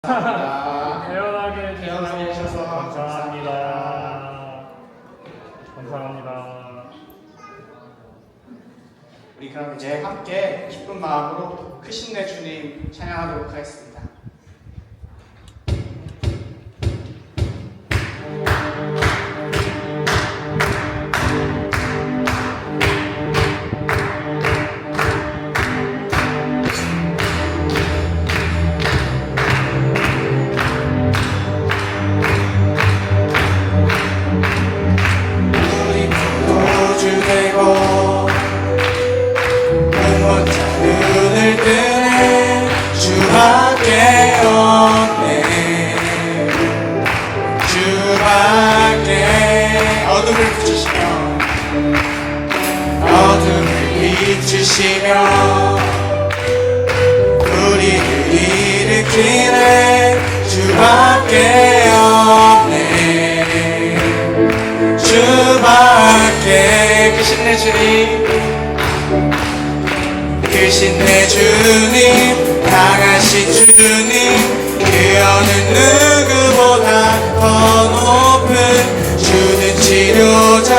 태어나게 태어나게 해주셔서 감사합니다. 감사합니다. 우리 그럼 이제 함께 기쁜 마음으로 크신 내 주님 찬양하도록 하겠습니다. 비추시며 우리를 일으키네 주밖에 없네 주밖에 크신 내 주님 크신 내 주님 강하신 주님 그 어느 누구보다 더 높은 주는 치료자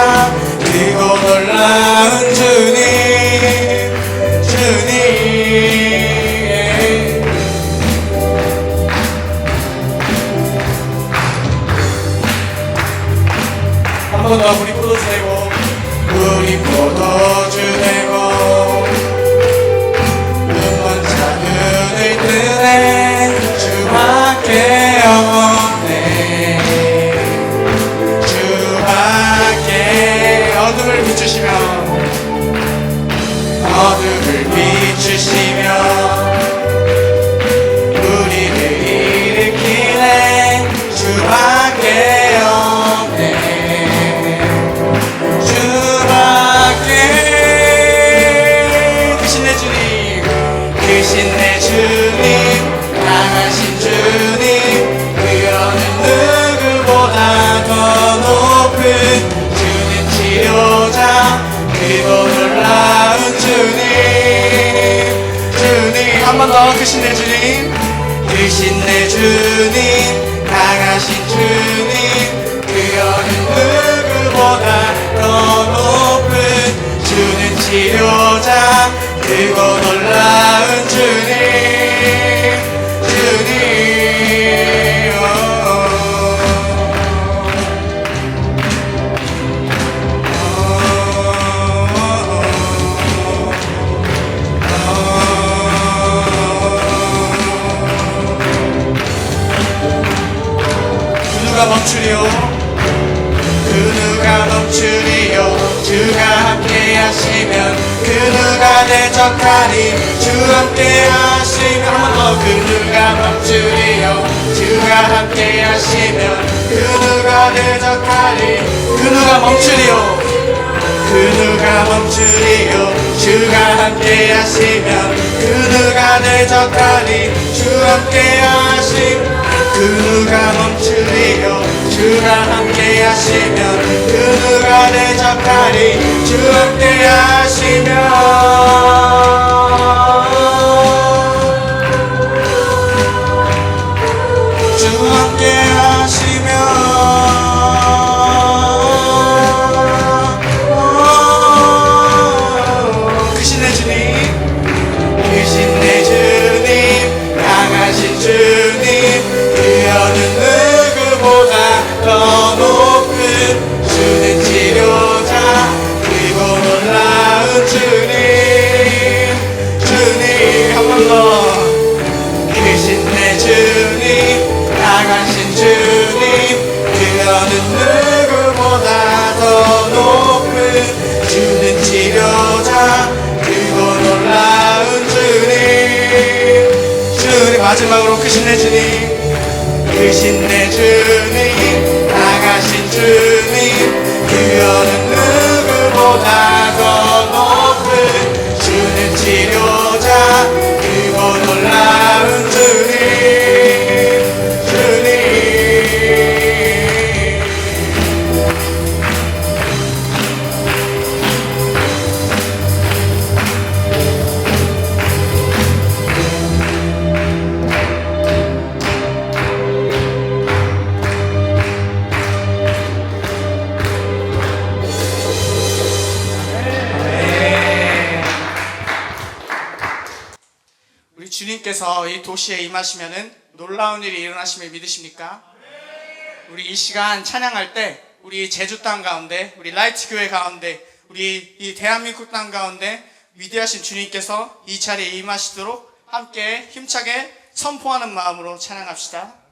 크고 놀라운 주님 한 번 더 우리 포도주 내고 우리 포도주 내고 눈먼 자 눈을 뜨네 주밖에 없네 주밖에 어둠을 비추시며 어둠을 비추시며 우리를 일으키네 주밖에 없네 주밖에 크신 내 주님 크신 내 주님 강하신 주님 그 어느 누구보다 더 높은 주는 치료자 크고 놀라운 주님 한 번 더 크신 내 주님 크신 내 주님 강하신 주님 그 어느 누구보다 더 높은 주는 치료자 크고 놀라운 주님 멈추리요 그 누가 멈추리요 주가 함께 하시면 그 누가 대적하리 주 함께 하시면 한 번 더 그 누가 멈추리요 주가 함께 하시면 그 누가 대적하리 그 누가 멈추리요 그 누가 멈추리요 주가 함께 하시면 그 누가 대적하리 주 함께 하시면 그 누가 멈추리요 주가 함께 하시면 그 누가 대적하리 주 함께 하시면 주 함께 하시면 크신 내 주님 크신 내 주님 강하신 주님 그 어느 누구보다 더 높은 주는 치료자 그리고 놀라운 주님 한 번 더 크신 내 주님 강하신 주님 그 어느 누구보다 더 높은 주는 치료자 그리고 놀라운 주님 마지막으로 크신 내 주님 크신 내 주님 강하신 주님 그 어느 누구보다 더 높은 주는 치료자 그리고 놀라운 주님 주님께서 이 도시에 임하시면은 놀라운 일이 일어나심을 믿으십니까? 우리 이 시간 찬양할 때 우리 제주 땅 가운데, 우리 라이트 교회 가운데, 우리 이 대한민국 땅 가운데 위대하신 주님께서 이 자리에 임하시도록 함께 힘차게 선포하는 마음으로 찬양합시다.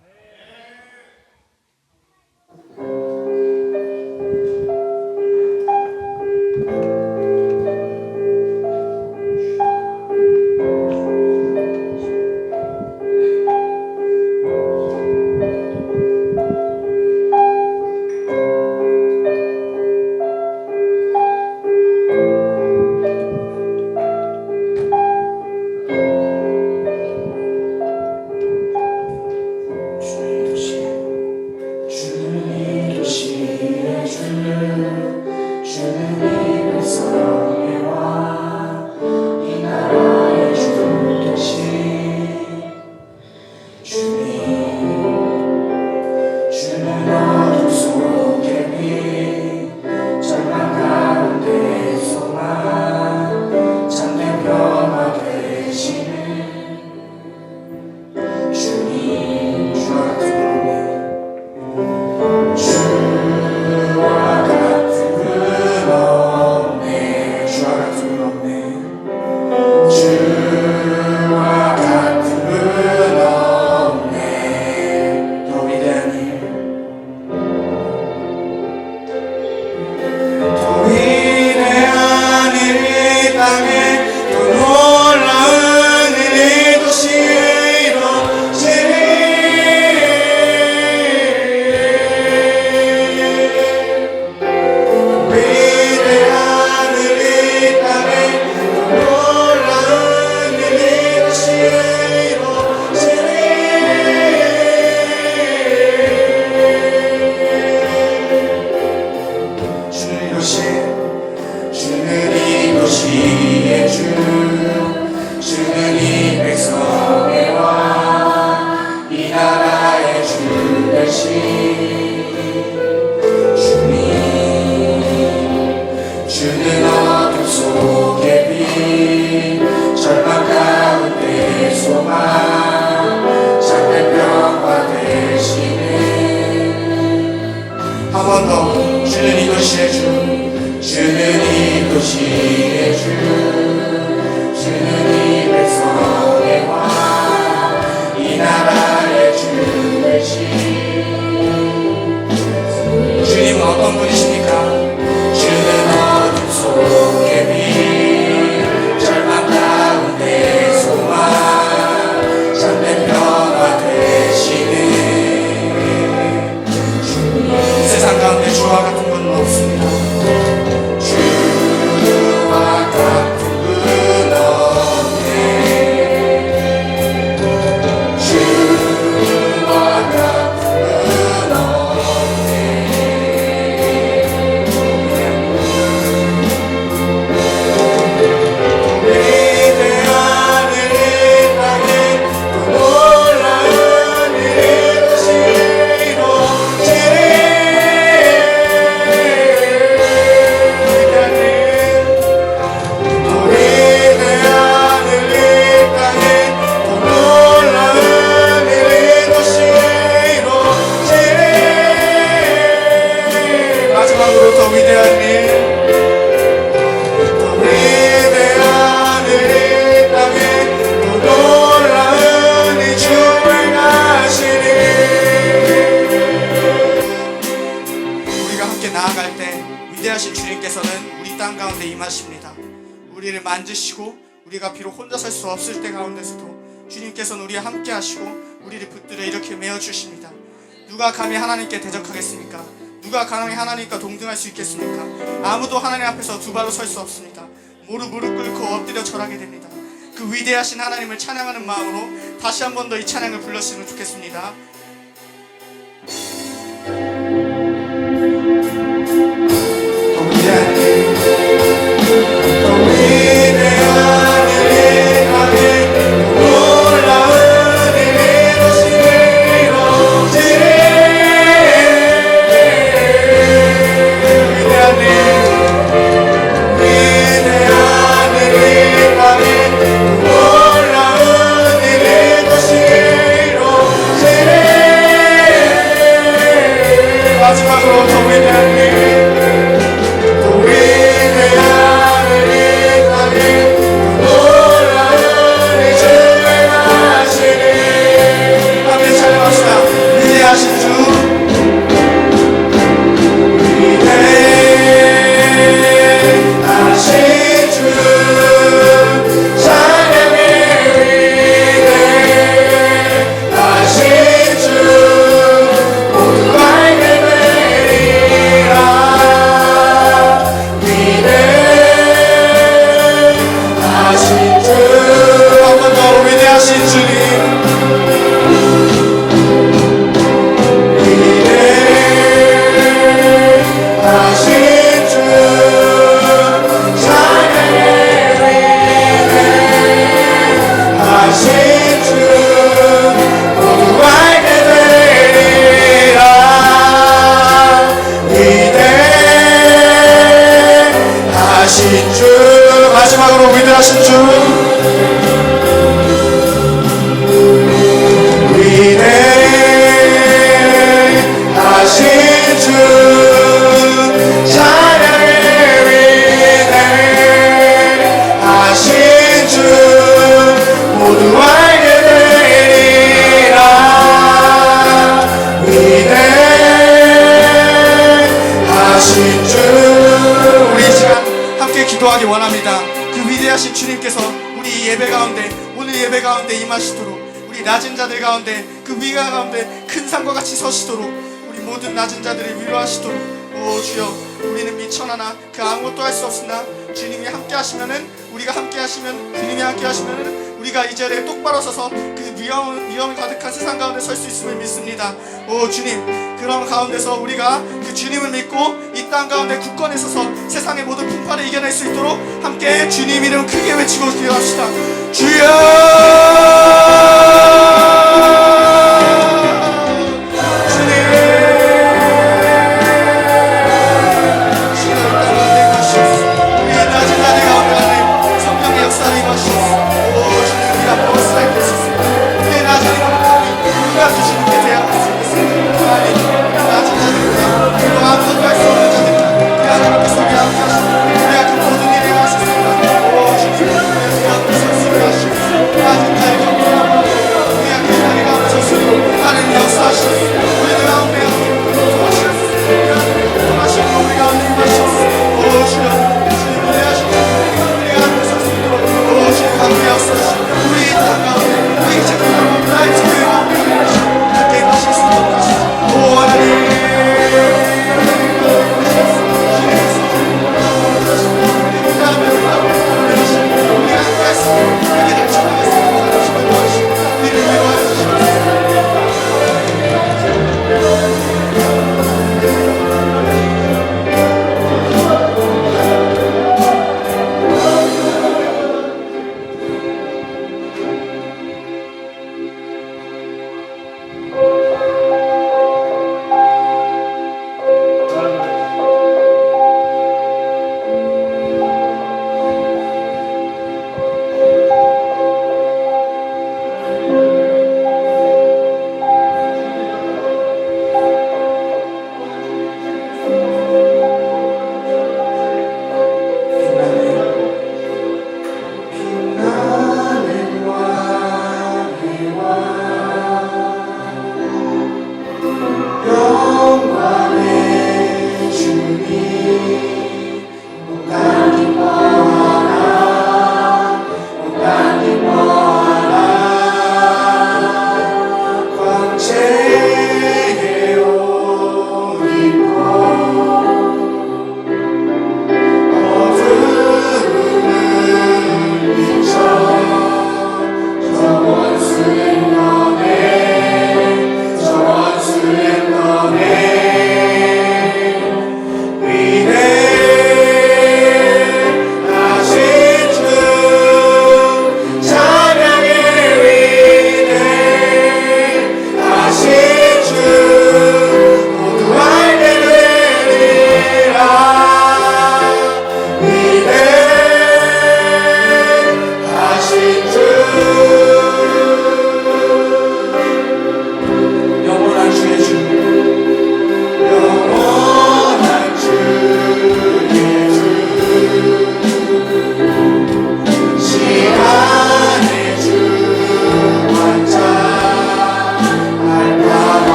우리를 만지시고 우리가 비록 혼자 설 수 없을 때 가운데서도 주님께서는 우리와 함께 하시고 우리를 붙들어 이렇게 메어주십니다. 누가 감히 하나님께 대적하겠습니까? 누가 감히 하나님과 동등할 수 있겠습니까? 아무도 하나님 앞에서 두 발로 설 수 없습니다. 모두 무릎 꿇고 엎드려 절하게 됩니다. 그 위대하신 하나님을 찬양하는 마음으로 다시 한 번 더 이 찬양을 불렀으면 좋겠습니다. 주님 마지막으로 위대하신 주 위대하신 주 찬양해 위대하신 주 모두 알게 되리라 위대하신 주 우리 이 시간 함께 기도하기 원합니다. 그 위대하신 주님께서 우리 예배 가운데 오늘 예배 가운데 임하시도록 우리 낮은 자들 가운데 그 위가 가운데 큰 산과 같이 서시도록 우리 모든 낮은 자들을 위로하시도록 오 주여 우리는 미천하나 그 아무것도 할 수 없으나 주님이 함께 하시면은 우리가 함께 하시면 주님이 함께 하시면은 우리가 이 자리에 똑바로 서서 그 위험이 가득한 세상 가운데 설 수 있음을 믿습니다. 오 주님 그런 가운데서 우리가 그 주님을 믿고 이 땅 가운데 굳건히 서서 세상의 모든 풍파를 이겨낼 수 있도록 함께 주님 이름 크게 외치고 기도합시다. 주여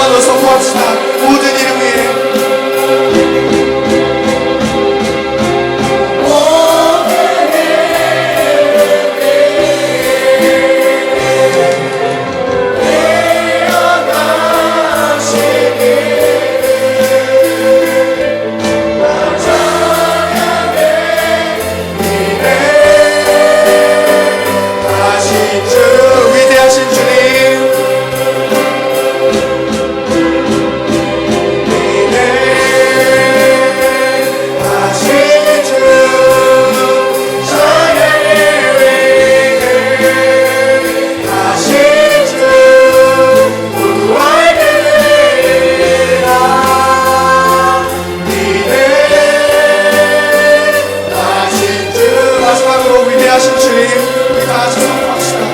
번 더 선포합시다. 모든 이름 위에 위대하신 주님, 마지막으로 위대하신 주님, 우리 다 같이 선포합시다.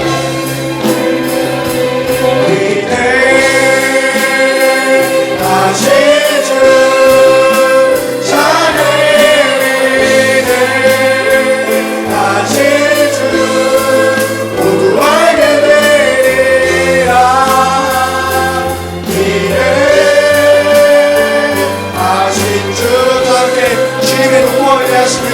주님의 높고 위대하심을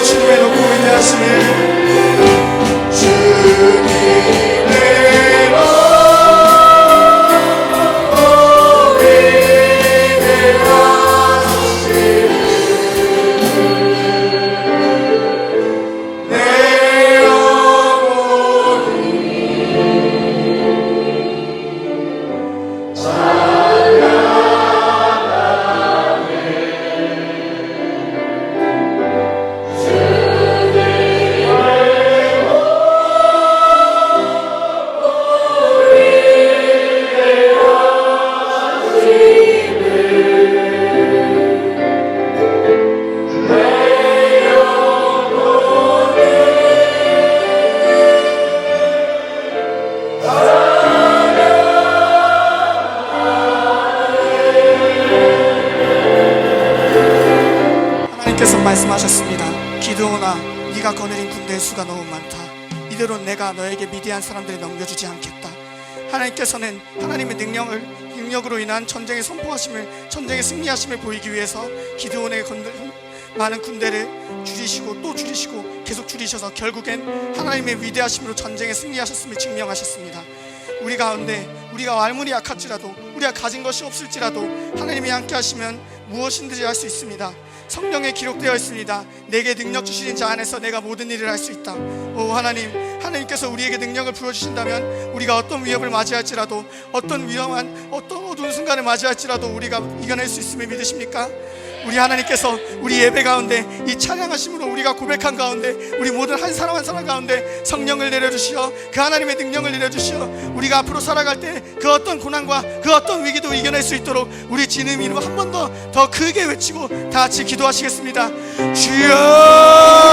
주님의 높고 위대하심을 하나님께서 말씀하셨습니다. 기드온아, 네가 거느린 군대의 수가 너무 많다. 이대로 내가 너에게 미디안 사람들을 넘겨주지 않겠다. 하나님께서는 하나님의 능력으로 인한 전쟁의 선포하심을, 전쟁의 승리하심을 보이기 위해서 기드온에게 많은 군대를 줄이시고 또 줄이시고 계속 줄이셔서 결국엔 하나님의 위대하심으로 전쟁에 승리하셨음을 증명하셨습니다. 우리 가운데 우리가 아무리 약할지라도, 우리가 가진 것이 없을지라도 하나님이 함께 하시면 무엇이든지 할 수 있습니다. 성경에 기록되어 있습니다. 내게 능력 주시는 자 안에서 내가 모든 일을 할 수 있다. 오 하나님, 하나님께서 우리에게 능력을 부어주신다면 우리가 어떤 위협을 맞이할지라도, 어떤 위험한 어떤 어두운 순간을 맞이할지라도 우리가 이겨낼 수 있음을 믿으십니까? 우리 하나님께서 우리 예배 가운데 이 찬양하심으로 우리가 고백한 가운데 우리 모든 한 사람 한 사람 가운데 성령을 내려주시어 그 하나님의 능력을 내려주시어 우리가 앞으로 살아갈 때 그 어떤 고난과 그 어떤 위기도 이겨낼 수 있도록 우리 주님 이름 한 번 더 크게 외치고 다 같이 기도하시겠습니다. 주여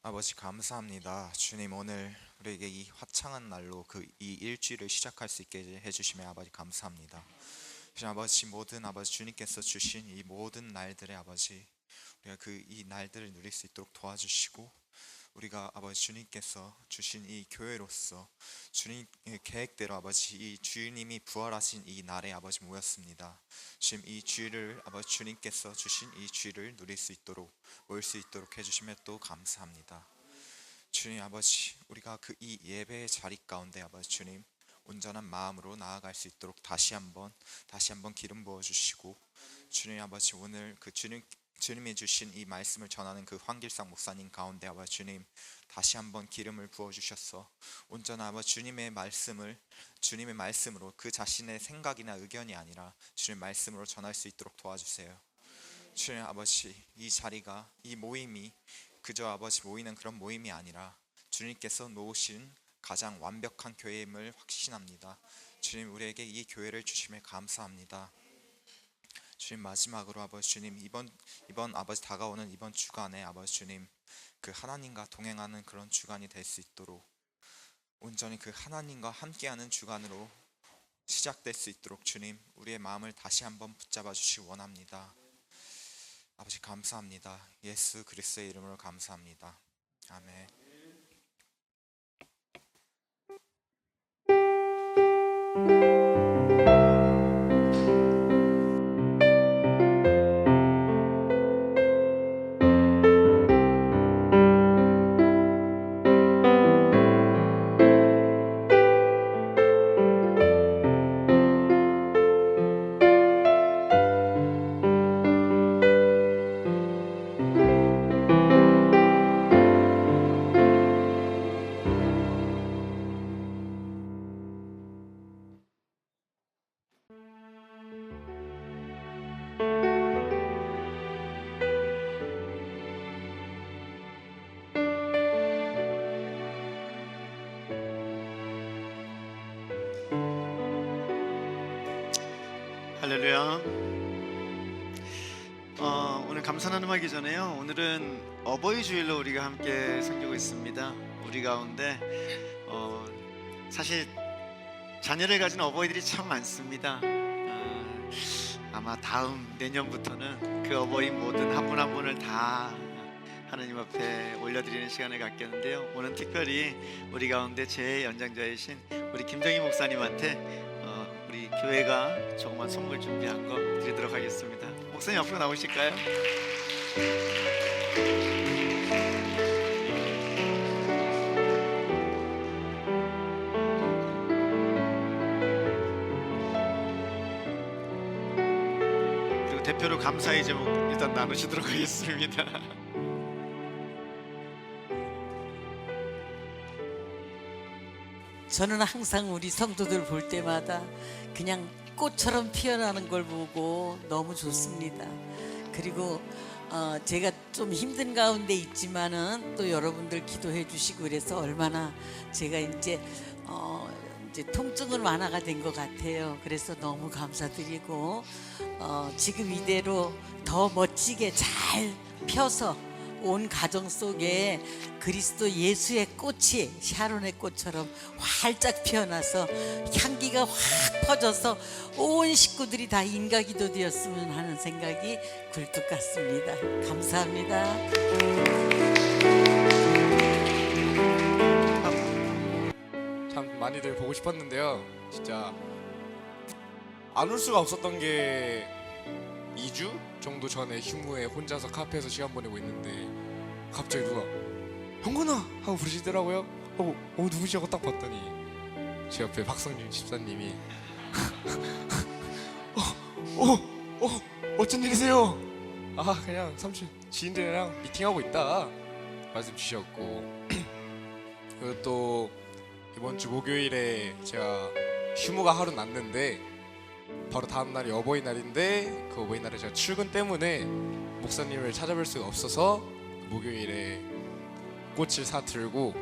아버지 감사합니다. 주님 오늘 우리에게 이 화창한 날로 이 일주일을 시작할 수 있게 해주시면 아버지 감사합니다. 주님 아버지 모든 아버지 주님께서 주신 이 모든 날들의 아버지 우리가 이 날들을 누릴 수 있도록 도와주시고 우리가 아버지 주님께서 주신 이 교회로서 주님의 계획대로 아버지 이 주님이 부활하신 이 날에 아버지 모였습니다. 지금 이 주일을 아버지 주님께서 주신 이 주일을 누릴 수 있도록 모일 수 있도록 해주시면 또 감사합니다. 주님 아버지 우리가 이 예배의 자리 가운데 아버지 주님 온전한 마음으로 나아갈 수 있도록 다시 한번 기름 부어 주시고 주님 아버지 오늘 주님이 주신 이 말씀을 전하는 황길상 목사님 가운데 아버지 주님 다시 한번 기름을 부어 주셔서 온전한 아버지 주님의 말씀으로 그 자신의 생각이나 의견이 아니라 주님의 말씀으로 전할 수 있도록 도와주세요. 주님 아버지 이 자리가 이 모임이 그저 아버지 모이는 그런 모임이 아니라 주님께서 놓으신 가장 완벽한 교회임을 확신합니다. 주님 우리에게 이 교회를 주심에 감사합니다. 주님 마지막으로 아버지 주님 이번 아버지 다가오는 이번 주간에 아버지 주님 하나님과 동행하는 그런 주간이 될 수 있도록 온전히 하나님과 함께하는 주간으로 시작될 수 있도록 주님 우리의 마음을 다시 한번 붙잡아 주시기 원합니다. 아버지 감사합니다. 예수 그리스도의 이름으로 감사합니다. 아멘. 할렐루야. 오늘 감사 나눔하기 전에요. 오늘은 어버이 주일로 우리가 함께 섬기고 있습니다. 우리 가운데 사실 자녀를 가진 어버이들이 참 많습니다. 아마 다음 내년부터는 그 어버이 모든 한 분 한 분을 다 하나님 앞에 올려드리는 시간을 갖겠는데요. 오늘 특별히 우리 가운데 제 연장자이신 우리 김정희 목사님한테 우리 교회가 조그만 선물 준비한 거 드리도록 하겠습니다. 목사님 앞으로 나오실까요? 그리고 대표로 감사의 제목 일단 나누시도록 하겠습니다. 저는 항상 우리 성도들 볼 때마다 그냥 꽃처럼 피어나는 걸 보고 너무 좋습니다. 그리고 제가 좀 힘든 가운데 있지만은 또 여러분들 기도해 주시고 그래서 얼마나 제가 이제 통증은 완화가 된 것 같아요. 그래서 너무 감사드리고 지금 이대로 더 멋지게 잘 펴서 온 가정 속에 그리스도 예수의 꽃이 샤론의 꽃처럼 활짝 피어나서 향기가 확 퍼져서 온 식구들이 다 인가기도 되었으면 하는 생각이 굴뚝 같습니다. 감사합니다. 참 많이들 보고 싶었는데요. 진짜 안 올 수가 없었던 게 2주 정도 전에 휴무에 혼자서 카페에서 시간 보내고 있는데 갑자기 누가 형건아 하고 부르시더라고요. 누구시냐고 딱 봤더니 제 옆에 박성준 집사님이 어쩐 일이세요? 그냥 삼촌 지인들이랑 미팅하고 있다 말씀 주셨고 그리고 또 이번 주 목요일에 제가 휴무가 하루 났는데 바로 다음 날이 어버이날인데 그 어버이날에 제가 출근 때문에 목사님을 찾아뵐 수가 없어서 목요일에 꽃을 사 들고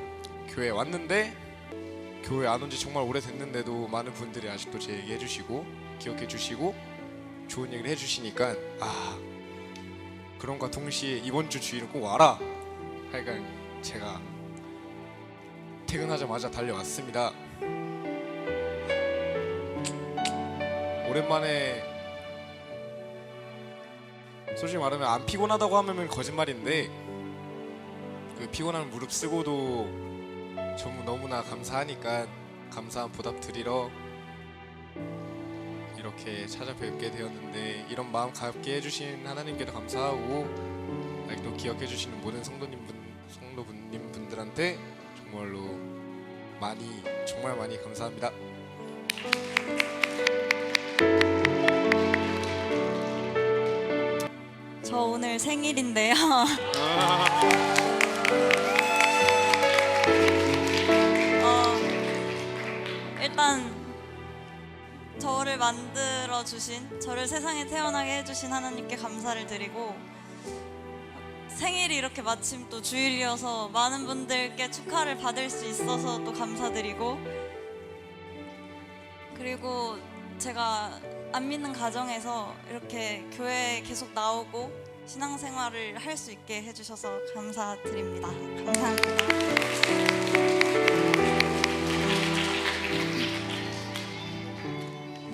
교회에 왔는데 교회 안 온 지 정말 오래됐는데도 많은 분들이 아직도 제 얘기 해주시고 기억해 주시고 좋은 얘기를 해주시니까 그런과 동시에 이번 주 주일은 꼭 와라 하여간 제가 퇴근하자마자 달려왔습니다. 오랜만에 솔직히 말하면 안 피곤하다고 하면 거짓말인데 그 피곤한 무릎 쓰고도 전부 너무나 감사하니까 감사한 보답 드리러 이렇게 찾아뵙게 되었는데, 이런 마음 가볍게 해주신 하나님께도 감사하고 아직도 기억해 주시는 모든 성도님 분들한테 정말로 정말 많이 감사합니다. 저 오늘 생일인데요. 일단 저를 만들어 주신, 저를 세상에 태어나게 해주신 하나님께 감사를 드리고, 생일이 이렇게 마침 또 주일이어서 많은 분들께 축하를 받을 수 있어서 또 감사드리고, 그리고 제가 안 믿는 가정에서 이렇게 교회에 계속 나오고 신앙생활을 할 수 있게 해주셔서 감사드립니다. 감사합니다.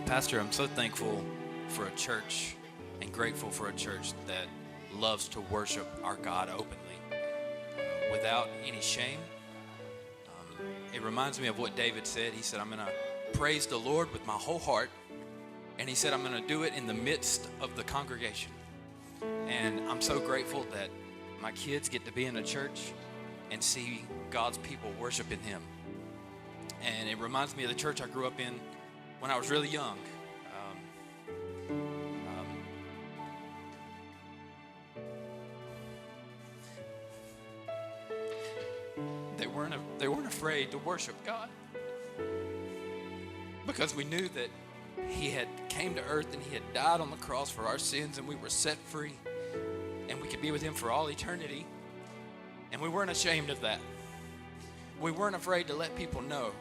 Pastor, I'm so thankful for a church and grateful for a church that loves to worship our God openly without any shame. It reminds me of what David said. He said, I'm going to praise the Lord with my whole heart. And he said, I'm going to do it in the midst of the congregation. And I'm so grateful that my kids get to be in a church and see God's people worshiping Him. And it reminds me of the church I grew up in when I was really young. They weren't afraid to worship God because we knew that He had came to earth and He had died on the cross for our sins, and we were set free and we could be with Him for all eternity, and we weren't ashamed of that. We weren't afraid to let people know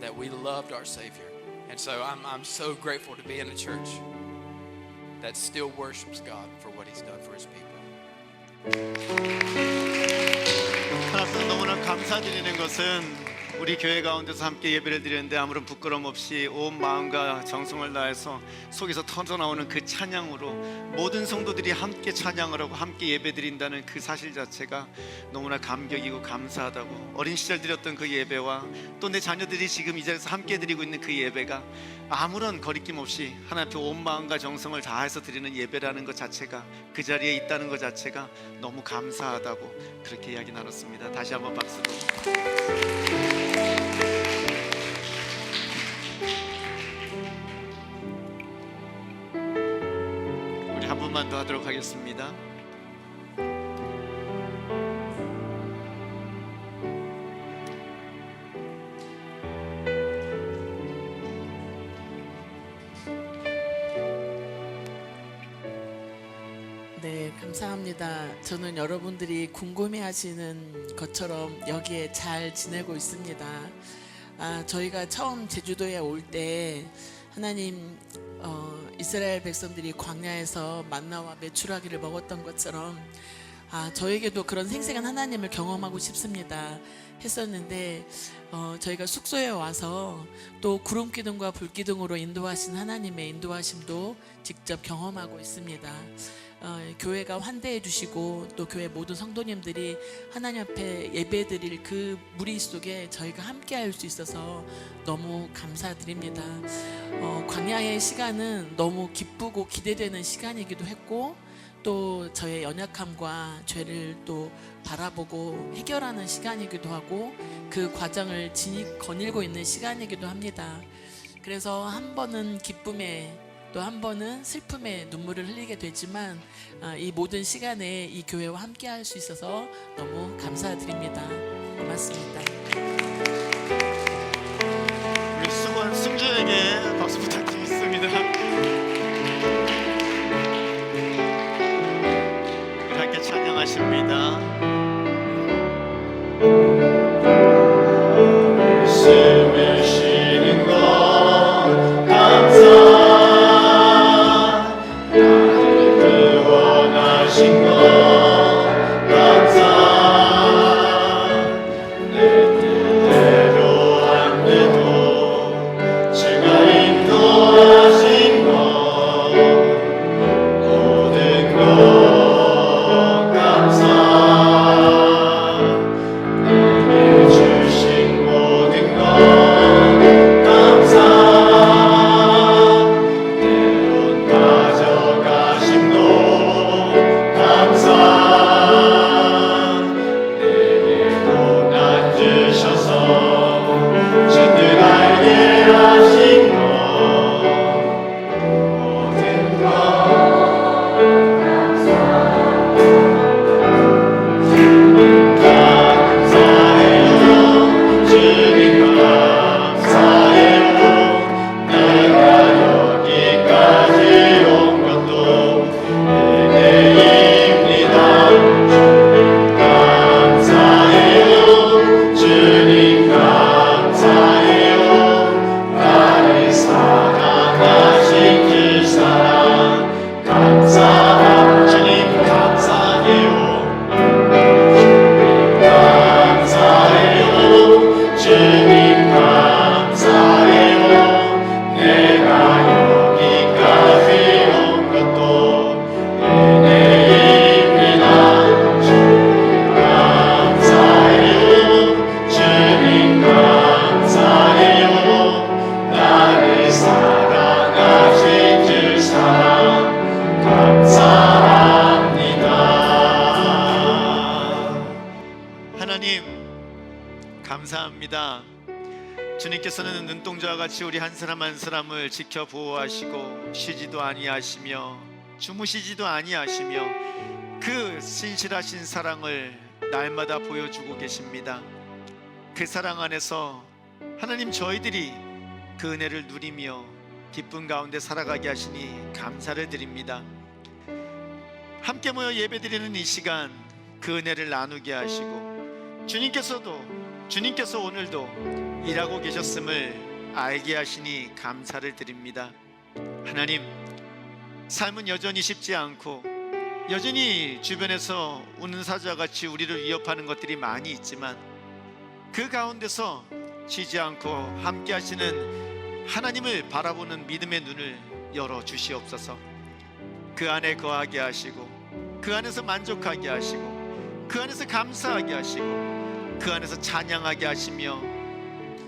that we loved our Savior. And so I'm so grateful to be in a church that still worships God for what He's done for His people. 하나님 너무나 감사드리는 것은 우리 교회 가운데서 함께 예배를 드리는데 아무런 부끄럼 없이 온 마음과 정성을 다해서 속에서 터져나오는 그 찬양으로 모든 성도들이 함께 찬양을 하고 함께 예배드린다는 그 사실 자체가 너무나 감격이고 감사하다고, 어린 시절 드렸던 그 예배와 또 내 자녀들이 지금 이 자리에서 함께 드리고 있는 그 예배가 아무런 거리낌 없이 하나님 앞에 온 마음과 정성을 다해서 드리는 예배라는 것 자체가, 그 자리에 있다는 것 자체가 너무 감사하다고 그렇게 이야기 나눴습니다. 다시 한번 박수로. 우리 한 번만 더 하도록 하겠습니다. 네, 감사합니다. 저는 여러분들이 궁금해하시는 것처럼 여기에 잘 지내고 있습니다. 저희가 처음 제주도에 올 때 하나님 이스라엘 백성들이 광야에서 만나와 메추라기를 먹었던 것처럼 저에게도 그런 생생한 하나님을 경험하고 싶습니다 했었는데, 저희가 숙소에 와서 또 구름 기둥과 불 기둥으로 인도하신 하나님의 인도하심도 직접 경험하고 있습니다. 교회가 환대해 주시고 또 교회 모든 성도님들이 하나님 앞에 예배 드릴 그 무리 속에 저희가 함께 할 수 있어서 너무 감사드립니다. 광야의 시간은 너무 기쁘고 기대되는 시간이기도 했고, 또 저의 연약함과 죄를 또 바라보고 해결하는 시간이기도 하고, 그 과정을 거닐고 있는 시간이기도 합니다. 그래서 한 번은 기쁨에 또 한 번은 슬픔에 눈물을 흘리게 되지만 이 모든 시간에 이 교회와 함께 할 수 있어서 너무 감사드립니다. 고맙습니다. 우리 수고한 승주에게 박수 부탁드리겠습니다. 우리 함께 찬양하십니다. 숨을 쉬는 것 감사, 나를 구원하신 것 감사, 감사합니다. 주님께서는 눈동자와 같이 우리 한 사람 한 사람을 지켜 보호하시고 쉬지도 아니하시며 주무시지도 아니하시며 그 신실하신 사랑을 날마다 보여주고 계십니다. 그 사랑 안에서 하나님, 저희들이 그 은혜를 누리며 기쁨 가운데 살아가게 하시니 감사를 드립니다. 함께 모여 예배드리는 이 시간 그 은혜를 나누게 하시고 주님께서 오늘도 일하고 계셨음을 알게 하시니 감사를 드립니다. 하나님, 삶은 여전히 쉽지 않고 여전히 주변에서 우는 사자와 같이 우리를 위협하는 것들이 많이 있지만 그 가운데서 쉬지 않고 함께 하시는 하나님을 바라보는 믿음의 눈을 열어 주시옵소서. 그 안에 거하게 하시고 그 안에서 만족하게 하시고 그 안에서 감사하게 하시고 그 안에서 찬양하게 하시며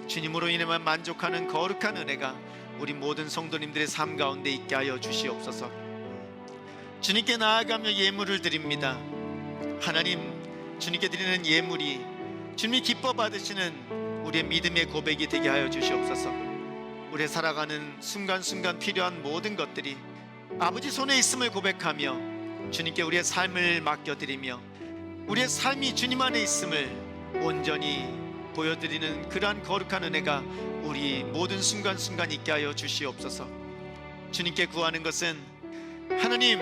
주님으로 인해만 만족하는 거룩한 은혜가 우리 모든 성도님들의 삶 가운데 있게 하여 주시옵소서. 주님께 나아가며 예물을 드립니다. 하나님, 주님께 드리는 예물이 주님이 기뻐 받으시는 우리의 믿음의 고백이 되게 하여 주시옵소서. 우리의 살아가는 순간순간 필요한 모든 것들이 아버지 손에 있음을 고백하며 주님께 우리의 삶을 맡겨드리며 우리의 삶이 주님 안에 있음을 온전히 보여드리는 그러한 거룩한 은혜가 우리 모든 순간순간 있게 하여 주시옵소서. 주님께 구하는 것은 하나님,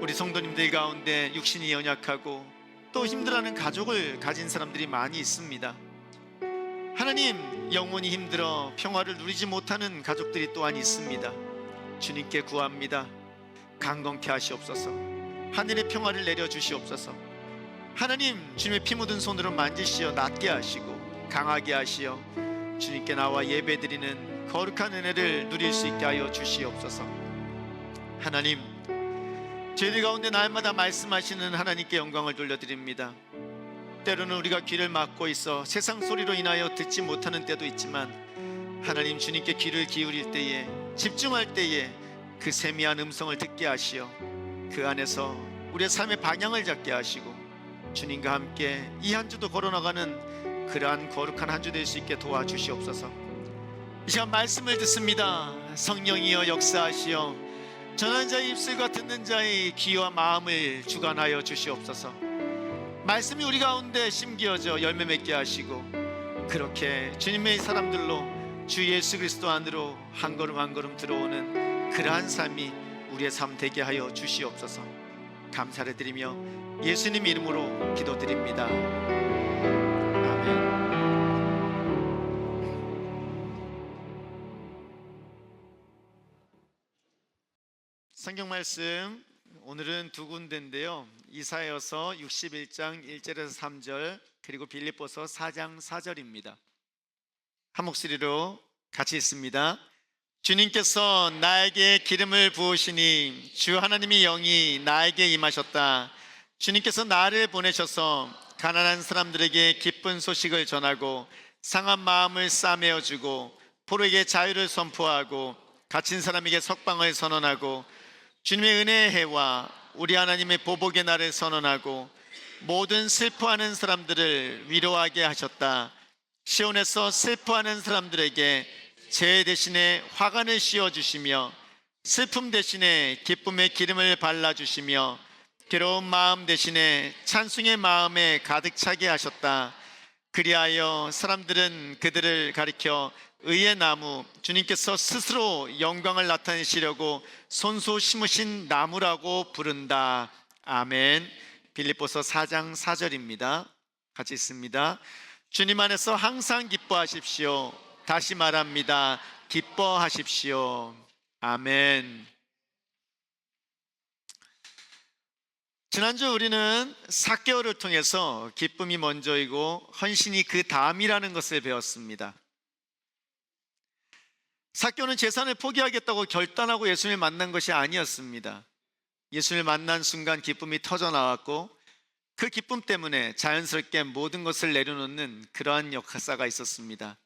우리 성도님들 가운데 육신이 연약하고 또 힘들어하는 가족을 가진 사람들이 많이 있습니다. 하나님, 영혼이 힘들어 평화를 누리지 못하는 가족들이 또한 있습니다. 주님께 구합니다. 강건케 하시옵소서. 하늘의 평화를 내려주시옵소서. 하나님, 주님의 피 묻은 손으로 만지시어 낫게 하시고 강하게 하시어 주님께 나와 예배드리는 거룩한 은혜를 누릴 수 있게 하여 주시옵소서. 하나님, 저희들 가운데 날마다 말씀하시는 하나님께 영광을 돌려드립니다. 때로는 우리가 귀를 막고 있어 세상 소리로 인하여 듣지 못하는 때도 있지만 하나님, 주님께 귀를 기울일 때에, 집중할 때에 그 세미한 음성을 듣게 하시어 그 안에서 우리의 삶의 방향을 잡게 하시고 주님과 함께 이 한 주도 걸어나가는 그러한 거룩한 한 주 될 수 있게 도와주시옵소서. 이 시간 말씀을 듣습니다. 성령이여 역사하시어 전하는 자의 입술과 듣는 자의 귀와 마음을 주관하여 주시옵소서. 말씀이 우리 가운데 심기어져 열매 맺게 하시고 그렇게 주님의 사람들로 주 예수 그리스도 안으로 한 걸음 한 걸음 들어오는 그러한 삶이 우리의 삶 되게 하여 주시옵소서. 감사를 드리며 예수님 이름으로 기도드립니다. 아멘. 성경 말씀 오늘은 두 군데인데요. 이사야서 61장 1절에서 3절 그리고 빌립보서 4장 4절입니다. 한 목소리로 같이 읽습니다. 주님께서 나에게 기름을 부으시니 주 하나님의 영이 나에게 임하셨다. 주님께서 나를 보내셔서 가난한 사람들에게 기쁜 소식을 전하고 상한 마음을 싸매어 주고 포로에게 자유를 선포하고 갇힌 사람에게 석방을 선언하고 주님의 은혜의 해와 우리 하나님의 보복의 날을 선언하고 모든 슬퍼하는 사람들을 위로하게 하셨다. 시온에서 슬퍼하는 사람들에게 제 대신에 화관을 씌워주시며 슬픔 대신에 기쁨의 기름을 발라주시며 괴로운 마음 대신에 찬송의 마음에 가득 차게 하셨다. 그리하여 사람들은 그들을 가리켜 의의 나무, 주님께서 스스로 영광을 나타내시려고 손수 심으신 나무라고 부른다. 아멘. 빌립보서 4장 4절입니다. 같이 읽습니다. 주님 안에서 항상 기뻐하십시오. 다시 말합니다. 기뻐하십시오. 아멘. 지난주 우리는 삭개오를 통해서 기쁨이 먼저이고 헌신이 그 다음이라는 것을 배웠습니다. 삭개오는 재산을 포기하겠다고 결단하고 예수님을 만난 것이 아니었습니다. 예수님을 만난 순간 기쁨이 터져 나왔고 그 기쁨 때문에 자연스럽게 모든 것을 내려놓는 그러한 역사가 있었습니다.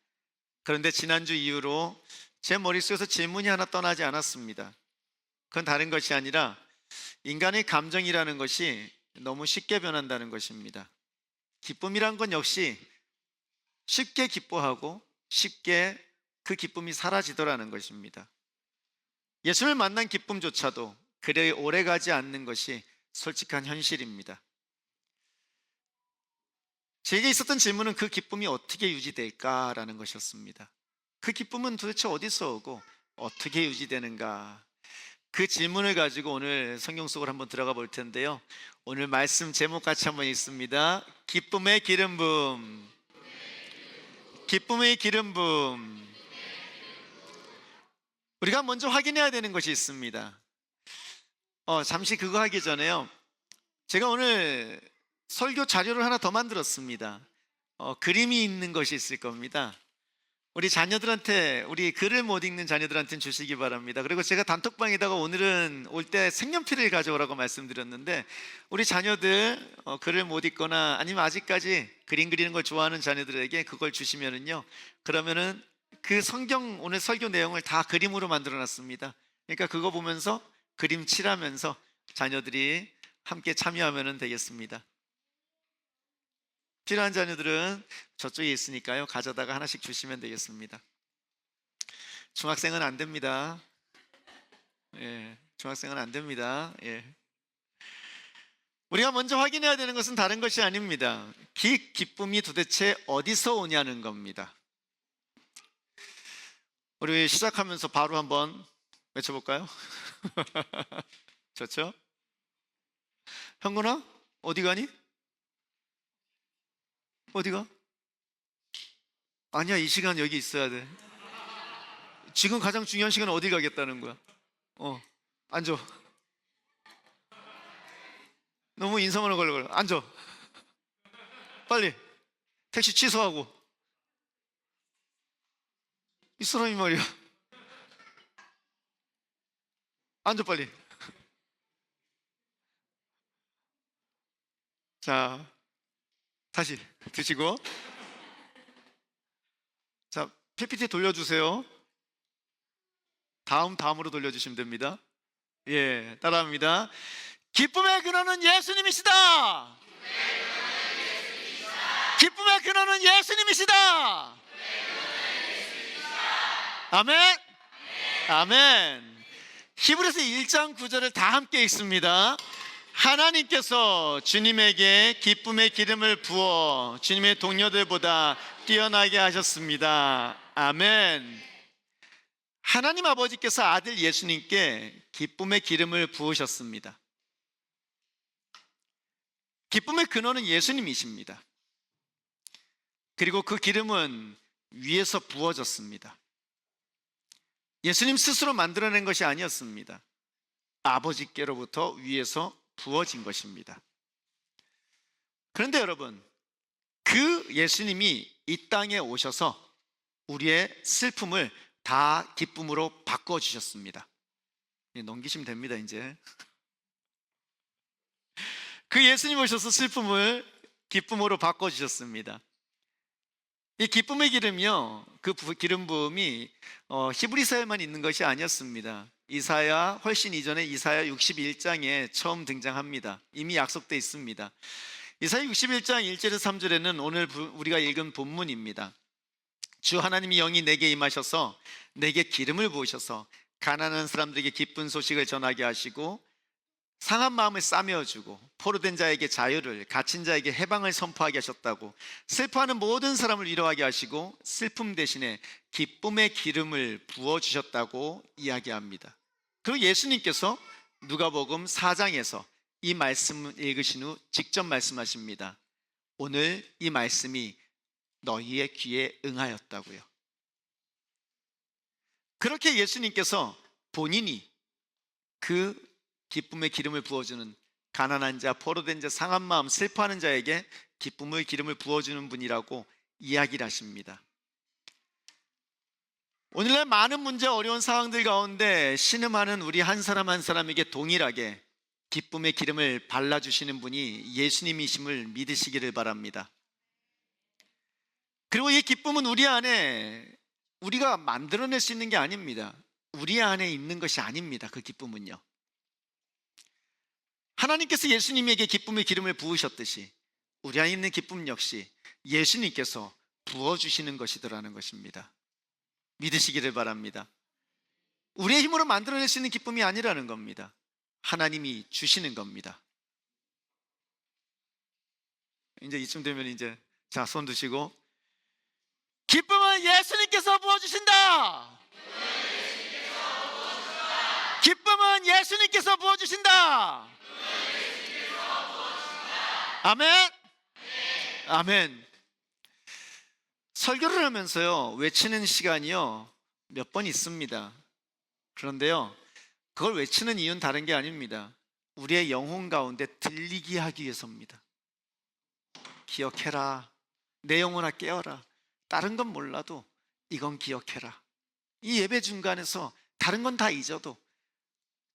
그런데 지난주 이후로 제 머릿속에서 질문이 하나 떠나지 않았습니다. 그건 다른 것이 아니라 인간의 감정이라는 것이 너무 쉽게 변한다는 것입니다. 기쁨이란 건 역시 쉽게 기뻐하고 쉽게 그 기쁨이 사라지더라는 것입니다. 예수를 만난 기쁨조차도 그리 오래가지 않는 것이 솔직한 현실입니다. 제게 있었던 질문은 그 기쁨이 어떻게 유지될까라는 것이었습니다. 그 기쁨은 도대체 어디서 오고 어떻게 유지되는가? 그 질문을 가지고 오늘 성경 속으로 한번 들어가 볼 텐데요. 오늘 말씀 제목 같이 한번 읽습니다. 기쁨의 기름 부음. 기쁨의 기름 부음. 우리가 먼저 확인해야 되는 것이 있습니다. 잠시 그거 하기 전에요. 제가 오늘 설교 자료를 하나 더 만들었습니다. 그림이 있는 것이 있을 겁니다. 우리 자녀들한테, 우리 글을 못 읽는 자녀들한테는 주시기 바랍니다. 그리고 제가 단톡방에다가 오늘은 올 때 색연필을 가져오라고 말씀드렸는데, 우리 자녀들 글을 못 읽거나 아니면 아직까지 그림 그리는 걸 좋아하는 자녀들에게 그걸 주시면은요, 그러면은 그 성경 오늘 설교 내용을 다 그림으로 만들어 놨습니다. 그러니까 그거 보면서 그림 칠하면서 자녀들이 함께 참여하면 되겠습니다. 필요한 자녀들은 저쪽에 있으니까요, 가져다가 하나씩 주시면 되겠습니다. 중학생은 안 됩니다. 예, 중학생은 안 됩니다. 예. 우리가 먼저 확인해야 되는 것은 다른 것이 아닙니다. 기쁨이 도대체 어디서 오냐는 겁니다. 우리 시작하면서 바로 한번 외쳐볼까요? 좋죠? 형근아, 어디 가니? 어디가? 아니야, 이 시간 여기 있어야 돼. 지금 가장 중요한 시간은 어디 가겠다는 거야? 앉아. 너무 인사만 걸려. 앉아. 빨리. 택시 취소하고. 이 사람이 말이야. 앉아 빨리. 자, 다시 드시고. 자, PPT 돌려주세요. 다음으로 돌려주시면 됩니다. 예, 따라합니다. 기쁨의 근원은 예수님이시다. 기쁨의 근원은 예수님이시다. 아멘. 아멘. 히브리서 1장 9절을 다 함께 읽습니다. 하나님께서 주님에게 기쁨의 기름을 부어 주님의 동료들보다 뛰어나게 하셨습니다. 아멘. 하나님 아버지께서 아들 예수님께 기쁨의 기름을 부으셨습니다. 기쁨의 근원은 예수님이십니다. 그리고 그 기름은 위에서 부어졌습니다. 예수님 스스로 만들어낸 것이 아니었습니다. 아버지께로부터 위에서 부어진 것입니다. 그런데 여러분, 그 예수님이 이 땅에 오셔서 우리의 슬픔을 다 기쁨으로 바꿔주셨습니다. 넘기시면 됩니다. 이제 그 예수님 오셔서 슬픔을 기쁨으로 바꿔주셨습니다. 이 기쁨의 기름이요, 그 기름 부음이 히브리서에만 있는 것이 아니었습니다. 이사야 훨씬 이전에 이사야 61장에 처음 등장합니다. 이미 약속되어 있습니다. 이사야 61장 1절에서 3절에는 오늘 우리가 읽은 본문입니다. 주 하나님이 영이 내게 임하셔서 내게 기름을 부으셔서 가난한 사람들에게 기쁜 소식을 전하게 하시고 상한 마음을 싸매어주고 포로된 자에게 자유를, 갇힌 자에게 해방을 선포하게 하셨다고, 슬퍼하는 모든 사람을 위로하게 하시고 슬픔 대신에 기쁨의 기름을 부어주셨다고 이야기합니다. 그리고 예수님께서 누가복음 4장에서 이 말씀을 읽으신 후 직접 말씀하십니다. 오늘 이 말씀이 너희의 귀에 응하였다고요. 그렇게 예수님께서 본인이 그 기쁨의 기름을 부어주는, 가난한 자, 포로된 자, 상한 마음, 슬퍼하는 자에게 기쁨의 기름을 부어주는 분이라고 이야기를 하십니다. 오늘날 많은 문제, 어려운 상황들 가운데 신음하는 우리 한 사람 한 사람에게 동일하게 기쁨의 기름을 발라주시는 분이 예수님이심을 믿으시기를 바랍니다. 그리고 이 기쁨은 우리 안에 우리가 만들어낼 수 있는 게 아닙니다. 우리 안에 있는 것이 아닙니다. 그 기쁨은요, 하나님께서 예수님에게 기쁨의 기름을 부으셨듯이 우리 안에 있는 기쁨 역시 예수님께서 부어주시는 것이더라는 것입니다. 믿으시기를 바랍니다. 우리의 힘으로 만들어낼 수 있는 기쁨이 아니라는 겁니다. 하나님이 주시는 겁니다. 이제 이쯤 되면 이제 자, 손 드시고, 기쁨은 예수님께서 부어주신다. 기쁨은 예수님께서 부어주신다. 아멘. 아멘. 설교를 하면서요, 외치는 시간이요 몇 번 있습니다. 그런데요, 그걸 외치는 이유는 다른 게 아닙니다. 우리의 영혼 가운데 들리게 하기 위해서입니다. 기억해라. 내 영혼아 깨어라. 다른 건 몰라도 이건 기억해라. 이 예배 중간에서 다른 건 다 잊어도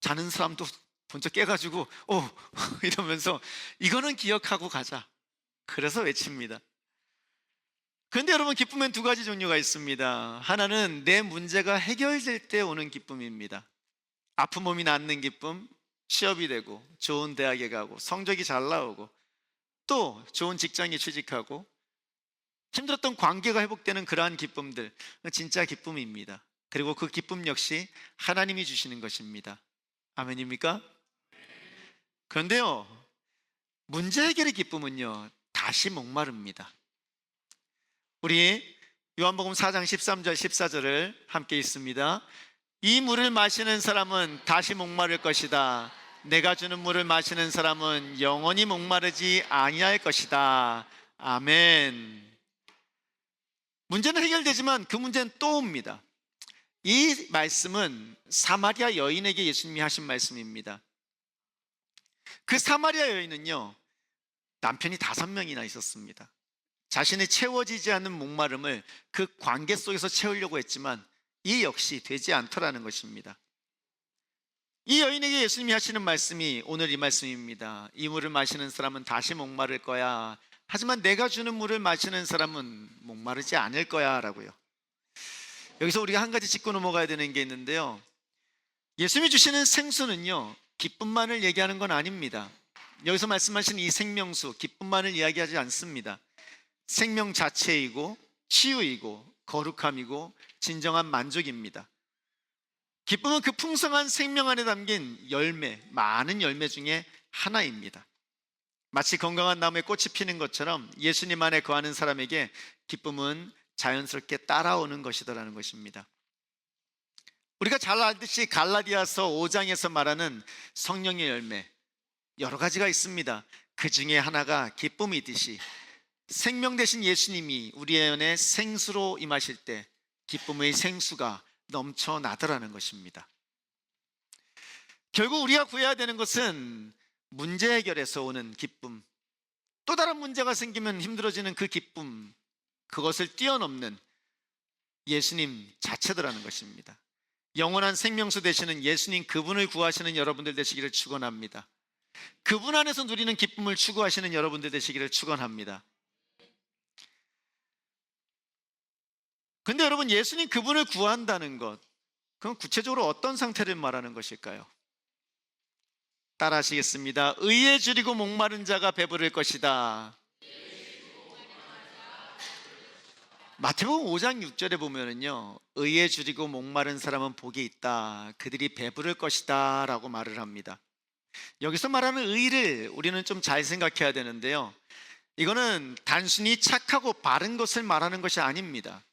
자는 사람도 번쩍 깨가지고 이러면서 이거는 기억하고 가자. 그래서 외칩니다. 그런데 여러분, 기쁨엔 두 가지 종류가 있습니다. 하나는 내 문제가 해결될 때 오는 기쁨입니다. 아픈 몸이 낫는 기쁨, 취업이 되고 좋은 대학에 가고 성적이 잘 나오고 또 좋은 직장에 취직하고 힘들었던 관계가 회복되는 그러한 기쁨들, 진짜 기쁨입니다. 그리고 그 기쁨 역시 하나님이 주시는 것입니다. 아멘입니까? 그런데요, 문제 해결의 기쁨은요 다시 목마릅니다. 우리 요한복음 4장 13절 14절을 함께 읽습니다. 이 물을 마시는 사람은 다시 목마를 것이다. 내가 주는 물을 마시는 사람은 영원히 목마르지 아니할 것이다. 아멘. 문제는 해결되지만 그 문제는 또 옵니다. 이 말씀은 사마리아 여인에게 예수님이 하신 말씀입니다. 그 사마리아 여인은요, 남편이 5명이나 있었습니다. 자신의 채워지지 않는 목마름을 그 관계 속에서 채우려고 했지만 이 역시 되지 않더라는 것입니다. 이 여인에게 예수님이 하시는 말씀이 오늘 이 말씀입니다. 이 물을 마시는 사람은 다시 목마를 거야. 하지만 내가 주는 물을 마시는 사람은 목마르지 않을 거야 라고요. 여기서 우리가 한 가지 짚고 넘어가야 되는 게 있는데요, 예수님이 주시는 생수는요 기쁨만을 얘기하는 건 아닙니다. 여기서 말씀하신 이 생명수, 기쁨만을 이야기하지 않습니다. 생명 자체이고 치유이고 거룩함이고 진정한 만족입니다. 기쁨은 그 풍성한 생명 안에 담긴 열매, 많은 열매 중에 하나입니다. 마치 건강한 나무에 꽃이 피는 것처럼 예수님 안에 거하는 사람에게 기쁨은 자연스럽게 따라오는 것이더라는 것입니다. 우리가 잘 알듯이 갈라디아서 5장에서 말하는 성령의 열매, 여러 가지가 있습니다. 그 중에 하나가 기쁨이듯이 생명 되신 예수님이 우리 안에 생수로 임하실 때 기쁨의 생수가 넘쳐나더라는 것입니다. 결국 우리가 구해야 되는 것은 문제 해결에서 오는 기쁨, 또 다른 문제가 생기면 힘들어지는 그 기쁨, 그것을 뛰어넘는 예수님 자체더라는 것입니다. 영원한 생명수 되시는 예수님, 그분을 구하시는 여러분들 되시기를 축원합니다. 그분 안에서 누리는 기쁨을 추구하시는 여러분들 되시기를 축원합니다. 근데 여러분, 예수님 그분을 구한다는 것, 그건 구체적으로 어떤 상태를 말하는 것일까요? 따라 하시겠습니다. 의에 줄이고 목마른 자가 배부를 것이다. 마태복음 5장 6절에 보면은요, 의에 줄이고 목마른 사람은 복이 있다. 그들이 배부를 것이다 라고 말을 합니다. 여기서 말하는 의를 우리는 좀 잘 생각해야 되는데요, 이거는 단순히 착하고 바른 것을 말하는 것이 아닙니다.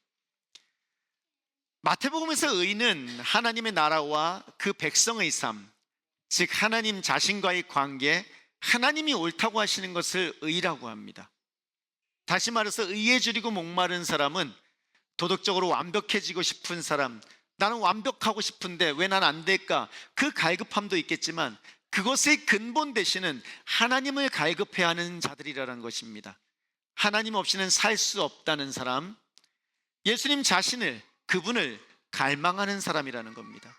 마태복음에서 의는 하나님의 나라와 그 백성의 삶, 즉 하나님 자신과의 관계, 하나님이 옳다고 하시는 것을 의라고 합니다. 다시 말해서 의에 줄이고 목마른 사람은 도덕적으로 완벽해지고 싶은 사람, 나는 완벽하고 싶은데 왜 난 안 될까? 그 갈급함도 있겠지만 그것의 근본 되시는 하나님을 갈급해야 하는 자들이라는 것입니다. 하나님 없이는 살 수 없다는 사람, 예수님 자신을, 그분을 갈망하는 사람이라는 겁니다.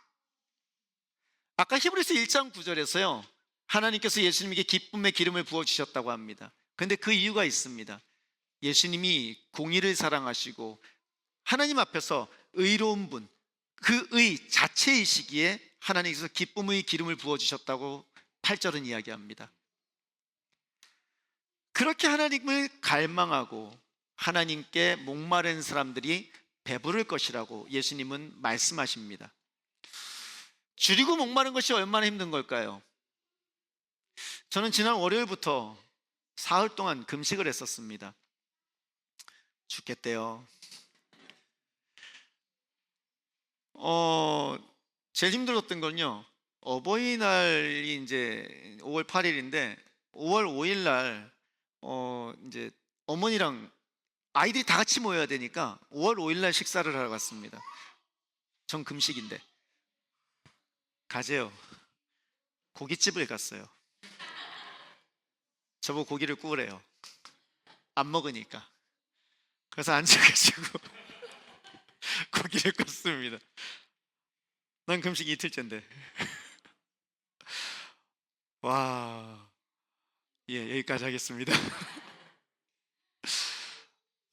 아까 히브리서 1장 9절에서요, 하나님께서 예수님에게 기쁨의 기름을 부어주셨다고 합니다. 그런데 그 이유가 있습니다. 예수님이 공의를 사랑하시고 하나님 앞에서 의로운 분, 그 의 자체이시기에 하나님께서 기쁨의 기름을 부어주셨다고 8절은 이야기합니다. 그렇게 하나님을 갈망하고 하나님께 목마른 사람들이 배부를 것이라고 예수님은 말씀하십니다. 줄이고 목마른 것이 얼마나 힘든 걸까요? 저는 지난 월요일부터 사흘 동안 금식을 했었습니다. 죽겠대요. 제일 힘들었던 건요, 어버이날이 이제 5월 8일인데 5월 5일 날 이제 어머니랑 아이들이 다 같이 모여야 되니까 5월 5일 날 식사를 하러 갔습니다. 전 금식인데 가재요. 고깃집을 갔어요. 저보고 고기를 구우래요. 안 먹으니까. 그래서 앉아가지고 고기를 굽습니다. 난 금식 이틀째인데. 와, 예, 여기까지 하겠습니다.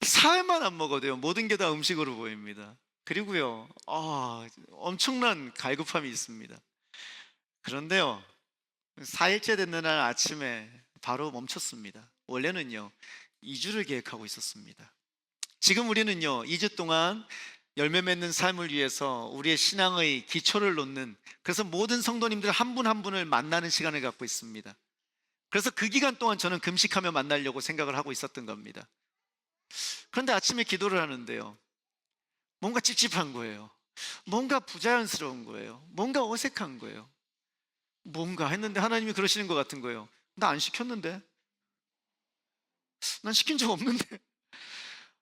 사흘만 안 먹어도요, 모든 게 다 음식으로 보입니다. 그리고요, 엄청난 갈급함이 있습니다. 그런데요, 4일째 됐는 날 아침에 바로 멈췄습니다. 원래는요, 2주를 계획하고 있었습니다. 지금 우리는요, 2주 동안 열매 맺는 삶을 위해서 우리의 신앙의 기초를 놓는, 그래서 모든 성도님들 한 분 한 분을 만나는 시간을 갖고 있습니다. 그래서 그 기간 동안 저는 금식하며 만나려고 생각을 하고 있었던 겁니다. 그런데 아침에 기도를 하는데요, 뭔가 찝찝한 거예요. 뭔가 부자연스러운 거예요. 뭔가 어색한 거예요. 뭔가 했는데 하나님이 그러시는 것 같은 거예요. 나 안 시켰는데? 난 시킨 적 없는데?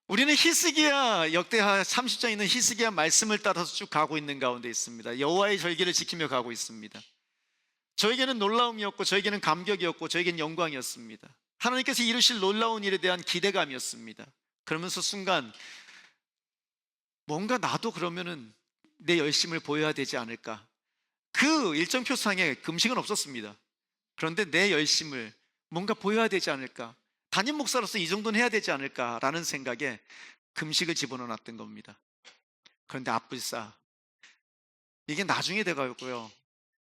우리는 히스기야, 역대하 30장에 있는 히스기야 말씀을 따라서 쭉 가고 있는 가운데 있습니다. 여호와의 절기를 지키며 가고 있습니다. 저에게는 놀라움이었고, 저에게는 감격이었고, 저에게는 영광이었습니다. 하나님께서 이루실 놀라운 일에 대한 기대감이었습니다. 그러면서 순간 뭔가 나도 그러면은 내 열심을 보여야 되지 않을까. 그 일정표상에 금식은 없었습니다. 그런데 내 열심을 뭔가 보여야 되지 않을까, 담임 목사로서 이 정도는 해야 되지 않을까라는 생각에 금식을 집어넣어놨던 겁니다. 그런데 아뿔싸, 이게 나중에 돼가고요,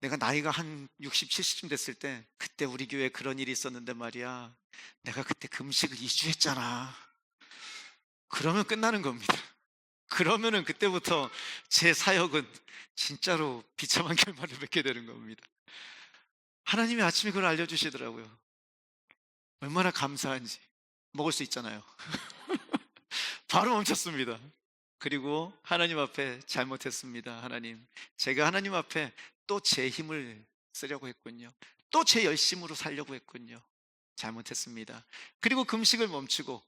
내가 나이가 한 60, 70쯤 됐을 때, 그때 우리 교회에 그런 일이 있었는데 말이야, 내가 그때 금식을 2주 했잖아. 그러면 끝나는 겁니다. 그러면은 그때부터 제 사역은 진짜로 비참한 결말을 맺게 되는 겁니다. 하나님이 아침에 그걸 알려주시더라고요. 얼마나 감사한지. 먹을 수 있잖아요. 바로 멈췄습니다. 그리고 하나님 앞에 잘못했습니다. 하나님, 제가 하나님 앞에 또 제 힘을 쓰려고 했군요. 또 제 열심으로 살려고 했군요. 잘못했습니다. 그리고 금식을 멈추고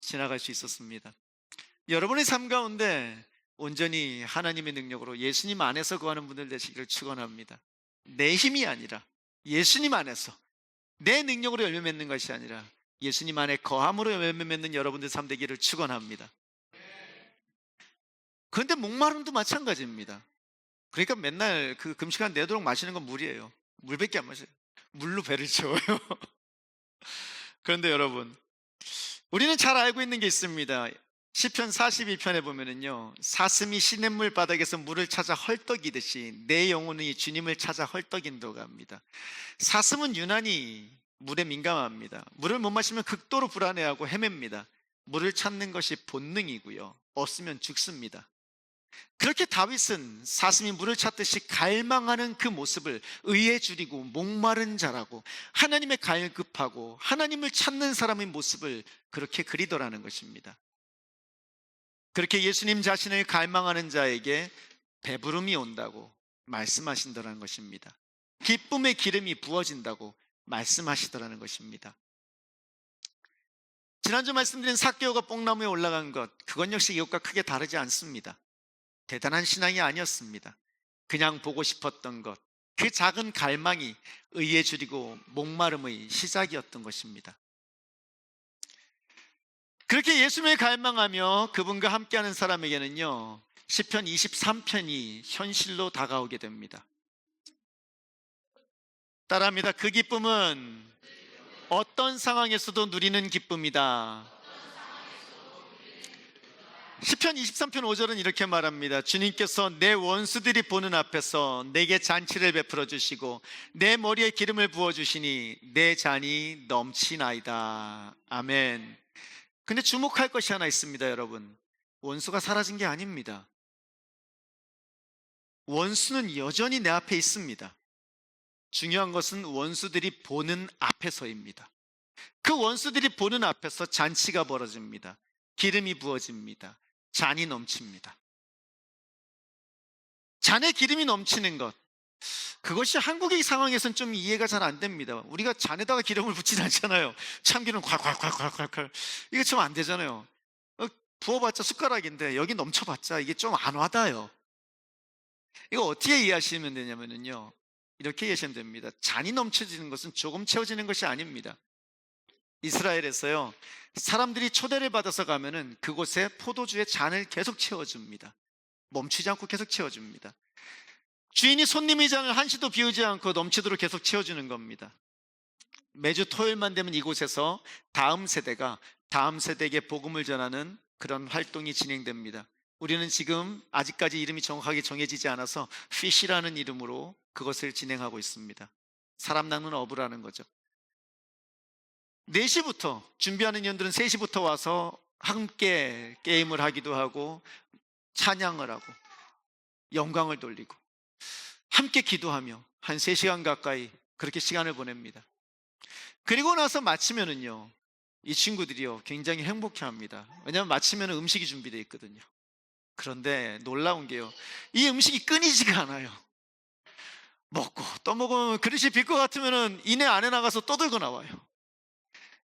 지나갈 수 있었습니다. 여러분의 삶 가운데 온전히 하나님의 능력으로 예수님 안에서 거하는 분들 되시기를 축원합니다. 내 힘이 아니라 예수님 안에서, 내 능력으로 열매 맺는 것이 아니라 예수님 안에 거함으로 열매 맺는 여러분들 삶 되기를 축원합니다. 그런데 목마름도 마찬가지입니다. 그러니까 맨날 그 금식한 내도록 마시는 건 물이에요. 물밖에 안 마셔요. 물로 배를 채워요. 그런데 여러분, 우리는 잘 알고 있는 게 있습니다. 시편 42편에 보면은요, 사슴이 시냇물 바닥에서 물을 찾아 헐떡이듯이 내 영혼이 주님을 찾아 헐떡인도가 합니다. 사슴은 유난히 물에 민감합니다. 물을 못 마시면 극도로 불안해하고 헤맵니다. 물을 찾는 것이 본능이고요, 없으면 죽습니다. 그렇게 다윗은 사슴이 물을 찾듯이 갈망하는 그 모습을 의에 줄이고 목마른 자라고, 하나님의 갈급하고 하나님을 찾는 사람의 모습을 그렇게 그리더라는 것입니다. 그렇게 예수님 자신을 갈망하는 자에게 배부름이 온다고 말씀하신다는 것입니다. 기쁨의 기름이 부어진다고 말씀하시더라는 것입니다. 지난주 말씀드린 삭개오가 뽕나무에 올라간 것, 그건 역시 이것과 크게 다르지 않습니다. 대단한 신앙이 아니었습니다. 그냥 보고 싶었던 것, 그 작은 갈망이 의에 줄이고 목마름의 시작이었던 것입니다. 그렇게 예수님을 갈망하며 그분과 함께하는 사람에게는요, 시편 23편이 현실로 다가오게 됩니다. 따라합니다. 그 기쁨은 어떤 상황에서도 누리는 기쁨이다. 시편 23편 5절은 이렇게 말합니다. 주님께서 내 원수들이 보는 앞에서 내게 잔치를 베풀어 주시고 내 머리에 기름을 부어 주시니 내 잔이 넘치나이다. 아멘. 근데 주목할 것이 하나 있습니다, 여러분. 원수가 사라진 게 아닙니다. 원수는 여전히 내 앞에 있습니다. 중요한 것은 원수들이 보는 앞에서입니다. 그 원수들이 보는 앞에서 잔치가 벌어집니다. 기름이 부어집니다. 잔이 넘칩니다. 잔에 기름이 넘치는 것, 그것이 한국의 상황에서는 좀 이해가 잘 안 됩니다. 우리가 잔에다가 기름을 붓진 않잖아요. 참기름 콸콸콸콸콸, 이게 좀 안 되잖아요. 부어봤자 숟가락인데 여기 넘쳐봤자 이게 좀 안 와닿아요. 이거 어떻게 이해하시면 되냐면요, 이렇게 이해하시면 됩니다. 잔이 넘쳐지는 것은 조금 채워지는 것이 아닙니다. 이스라엘에서요, 사람들이 초대를 받아서 가면은 그곳에 포도주의 잔을 계속 채워줍니다. 멈추지 않고 계속 채워줍니다. 주인이 손님의 잔을 한시도 비우지 않고 넘치도록 계속 채워주는 겁니다. 매주 토요일만 되면 이곳에서 다음 세대가 다음 세대에게 복음을 전하는 그런 활동이 진행됩니다. 우리는 지금 아직까지 이름이 정확하게 정해지지 않아서 피시라는 이름으로 그것을 진행하고 있습니다. 사람 낚는 어부라는 거죠. 4시부터 준비하는 연들은 3시부터 와서 함께 게임을 하기도 하고 찬양을 하고 영광을 돌리고 함께 기도하며 한 3시간 가까이 그렇게 시간을 보냅니다. 그리고 나서 마치면은요, 이 친구들이요 굉장히 행복해합니다. 왜냐하면 마치면 음식이 준비되어 있거든요. 그런데 놀라운 게요, 이 음식이 끊이지가 않아요. 먹고 또 먹으면 그릇이 빌 것 같으면 이내 안에 나가서 또 들고 나와요.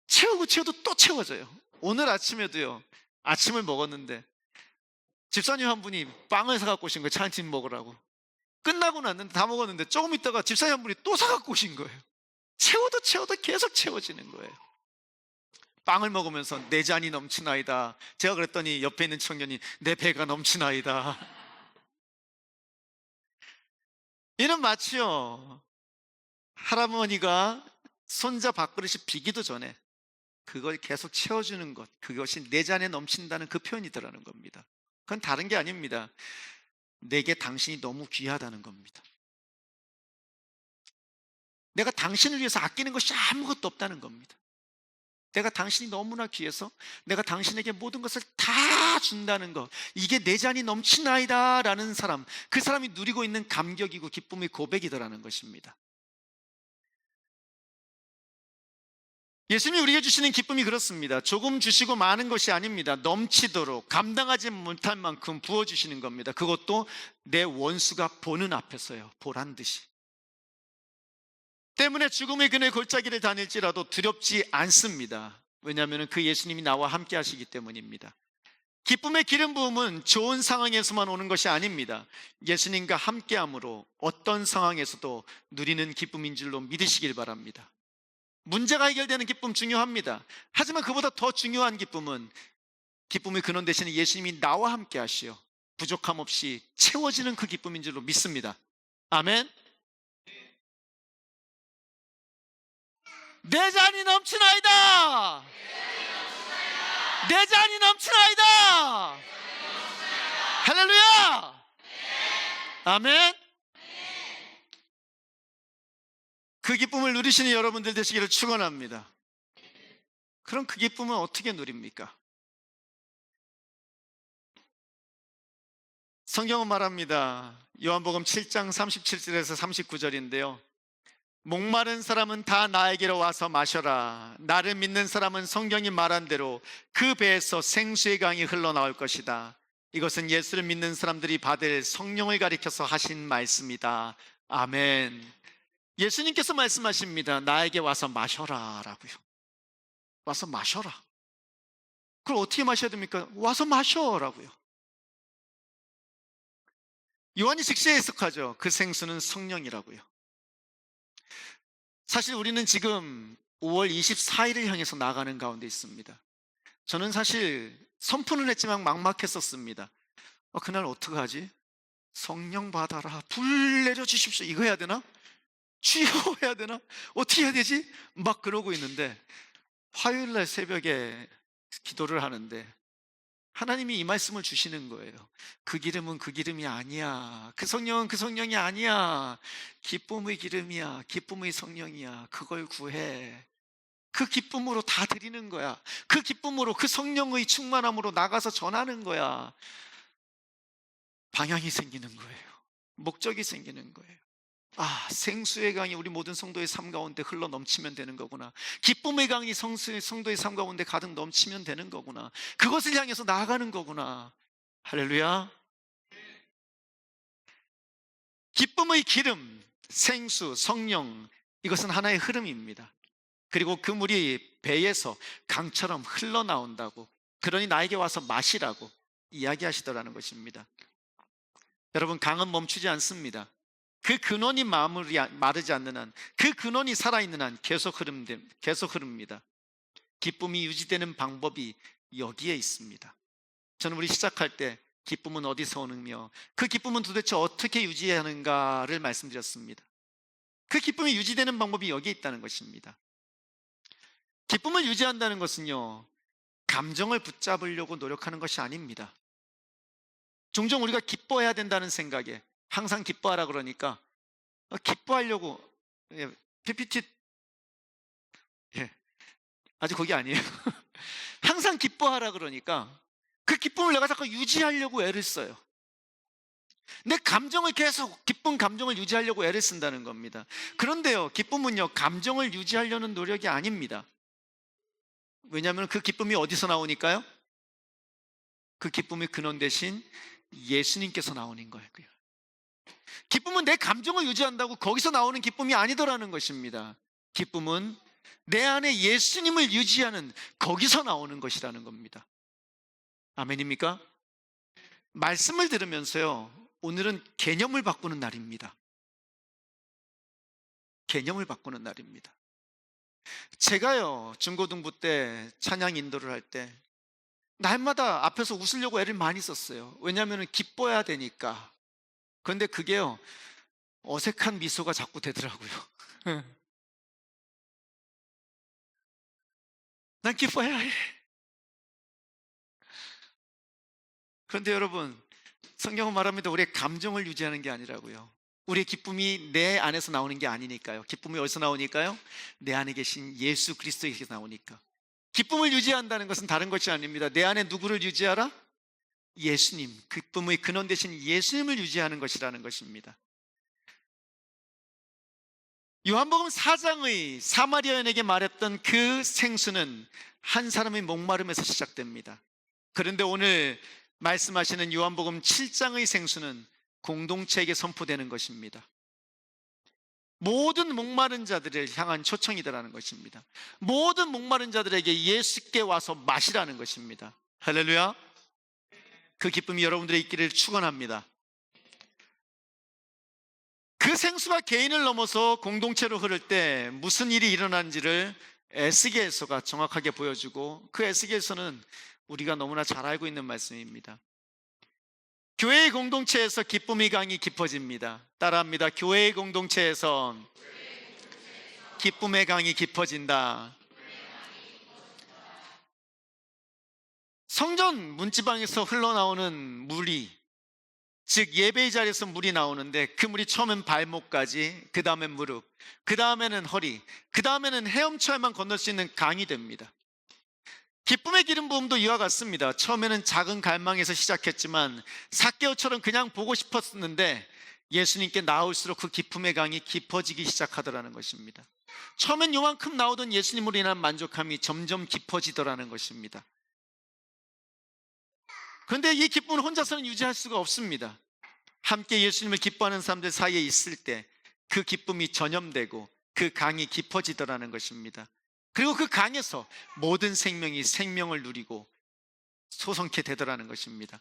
채우고 채워도 또 채워져요. 오늘 아침에도요, 아침을 먹었는데 집사님 한 분이 빵을 사갖고 오신 거예요. 차 한 팀 먹으라고. 끝나고 났는데 다 먹었는데 조금 있다가 집사님 한 분이 또 사갖고 오신 거예요. 채워도 채워도 계속 채워지는 거예요. 빵을 먹으면서 내 잔이 넘치나이다. 제가 그랬더니 옆에 있는 청년이 내 배가 넘치나이다. 이는 마치요, 할아버니가 손자 밥그릇이 비기도 전에 그걸 계속 채워주는 것, 그것이 내 잔에 넘친다는 그 표현이더라는 겁니다. 그건 다른 게 아닙니다. 내게 당신이 너무 귀하다는 겁니다. 내가 당신을 위해서 아끼는 것이 아무것도 없다는 겁니다. 내가 당신이 너무나 귀해서 내가 당신에게 모든 것을 다 준다는 것, 이게 내 잔이 넘치나이다 라는 사람, 그 사람이 누리고 있는 감격이고 기쁨의 고백이더라는 것입니다. 예수님이 우리에게 주시는 기쁨이 그렇습니다. 조금 주시고 많은 것이 아닙니다. 넘치도록 감당하지 못할 만큼 부어주시는 겁니다. 그것도 내 원수가 보는 앞에서요, 보란 듯이. 때문에 죽음의 그네 골짜기를 다닐지라도 두렵지 않습니다. 왜냐하면 그 예수님이 나와 함께 하시기 때문입니다. 기쁨의 기름 부음은 좋은 상황에서만 오는 것이 아닙니다. 예수님과 함께함으로 어떤 상황에서도 누리는 기쁨인 줄로 믿으시길 바랍니다. 문제가 해결되는 기쁨 중요합니다. 하지만 그보다 더 중요한 기쁨은 기쁨의 근원 되시는 예수님이 나와 함께 하시어 부족함 없이 채워지는 그 기쁨인 줄로 믿습니다. 아멘. 내 잔이 넘치나이다. 내 잔이 넘치나이다. 할렐루야. 아멘. 그 기쁨을 누리시는 여러분들 되시기를 축원합니다. 그럼 그 기쁨은 어떻게 누립니까? 성경은 말합니다. 요한복음 7장 37절에서 39절인데요. 목마른 사람은 다 나에게로 와서 마셔라. 나를 믿는 사람은 성경이 말한 대로 그 배에서 생수의 강이 흘러나올 것이다. 이것은 예수를 믿는 사람들이 받을 성령을 가리켜서 하신 말씀이다. 아멘. 예수님께서 말씀하십니다. 나에게 와서 마셔라 라고요. 와서 마셔라. 그걸 어떻게 마셔야 됩니까? 와서 마셔라고요. 요한이 즉시 해석하죠. 그 생수는 성령이라고요. 사실 우리는 지금 5월 24일을 향해서 나가는 가운데 있습니다. 저는 사실 선포는 했지만 막막했었습니다. 그날 어떡하지? 성령 받아라, 불 내려주십시오, 이거 해야 되나? 주여 해야 되나? 어떻게 해야 되지? 막 그러고 있는데 화요일날 새벽에 기도를 하는데 하나님이 이 말씀을 주시는 거예요. 그 기름은 그 기름이 아니야. 그 성령은 그 성령이 아니야. 기쁨의 기름이야. 기쁨의 성령이야. 그걸 구해. 그 기쁨으로 다 드리는 거야. 그 기쁨으로, 그 성령의 충만함으로 나가서 전하는 거야. 방향이 생기는 거예요. 목적이 생기는 거예요. 아, 생수의 강이 우리 모든 성도의 삶 가운데 흘러 넘치면 되는 거구나. 기쁨의 강이 성도의 삶 가운데 가득 넘치면 되는 거구나. 그것을 향해서 나아가는 거구나. 할렐루야. 기쁨의 기름, 생수, 성령, 이것은 하나의 흐름입니다. 그리고 그 물이 배에서 강처럼 흘러나온다고, 그러니 나에게 와서 마시라고 이야기하시더라는 것입니다. 여러분, 강은 멈추지 않습니다. 그 근원이 마르지 않는 한, 그 근원이 살아있는 한 계속 흐릅니다. 기쁨이 유지되는 방법이 여기에 있습니다. 저는 우리 시작할 때 기쁨은 어디서 오느며 그 기쁨은 도대체 어떻게 유지하는가를 말씀드렸습니다. 그 기쁨이 유지되는 방법이 여기에 있다는 것입니다. 기쁨을 유지한다는 것은요, 감정을 붙잡으려고 노력하는 것이 아닙니다. 종종 우리가 기뻐해야 된다는 생각에 항상 기뻐하라 그러니까 기뻐하려고, PPT 아직 거기 아니에요. 항상 기뻐하라 그러니까 그 기쁨을 내가 자꾸 유지하려고 애를 써요. 내 감정을 계속, 기쁜 감정을 유지하려고 애를 쓴다는 겁니다. 그런데요, 기쁨은요, 감정을 유지하려는 노력이 아닙니다. 왜냐하면 그 기쁨이 어디서 나오니까요? 그 기쁨의 근원 대신 예수님께서 나오는 거예요. 기쁨은 내 감정을 유지한다고 거기서 나오는 기쁨이 아니더라는 것입니다. 기쁨은 내 안에 예수님을 유지하는 거기서 나오는 것이라는 겁니다. 아멘입니까? 말씀을 들으면서요, 오늘은 개념을 바꾸는 날입니다. 개념을 바꾸는 날입니다. 제가요, 중고등부 때 찬양 인도를 할 때 날마다 앞에서 웃으려고 애를 많이 썼어요. 왜냐하면 기뻐야 되니까. 그런데 그게요, 어색한 미소가 자꾸 되더라고요. 난 기뻐해야 해. 그런데 여러분, 성경은 말합니다. 우리의 감정을 유지하는 게 아니라고요. 우리의 기쁨이 내 안에서 나오는 게 아니니까요. 기쁨이 어디서 나오니까요? 내 안에 계신 예수 그리스도에게서 나오니까. 기쁨을 유지한다는 것은 다른 것이 아닙니다. 내 안에 누구를 유지하라? 예수님, 기쁨의 근원 되신 예수님을 유지하는 것이라는 것입니다. 요한복음 4장의 사마리아 여인에게 말했던 그 생수는 한 사람의 목마름에서 시작됩니다. 그런데 오늘 말씀하시는 요한복음 7장의 생수는 공동체에게 선포되는 것입니다. 모든 목마른 자들을 향한 초청이다라는 것입니다. 모든 목마른 자들에게 예수께 와서 마시라는 것입니다. 할렐루야. 그 기쁨이 여러분들의 있기를 축원합니다. 그 생수가 개인을 넘어서 공동체로 흐를 때 무슨 일이 일어나는지를 에스겔서가 정확하게 보여주고, 그 에스겔서는 우리가 너무나 잘 알고 있는 말씀입니다. 교회의 공동체에서 기쁨의 강이 깊어집니다. 따라합니다. 교회의 공동체에서 기쁨의 강이 깊어진다. 성전 문지방에서 흘러나오는 물이, 즉 예배의 자리에서 물이 나오는데 그 물이 처음엔 발목까지, 그 다음엔 무릎, 그 다음에는 허리, 그 다음에는 헤엄쳐야만 건널 수 있는 강이 됩니다. 기쁨의 기름 부음도 이와 같습니다. 처음에는 작은 갈망에서 시작했지만 삭개오처럼 그냥 보고 싶었는데 예수님께 나올수록 그 기쁨의 강이 깊어지기 시작하더라는 것입니다. 처음엔 요만큼 나오던 예수님으로 인한 만족함이 점점 깊어지더라는 것입니다. 그런데 이 기쁨을 혼자서는 유지할 수가 없습니다. 함께 예수님을 기뻐하는 사람들 사이에 있을 때 그 기쁨이 전염되고 그 강이 깊어지더라는 것입니다. 그리고 그 강에서 모든 생명이 생명을 누리고 소성케 되더라는 것입니다.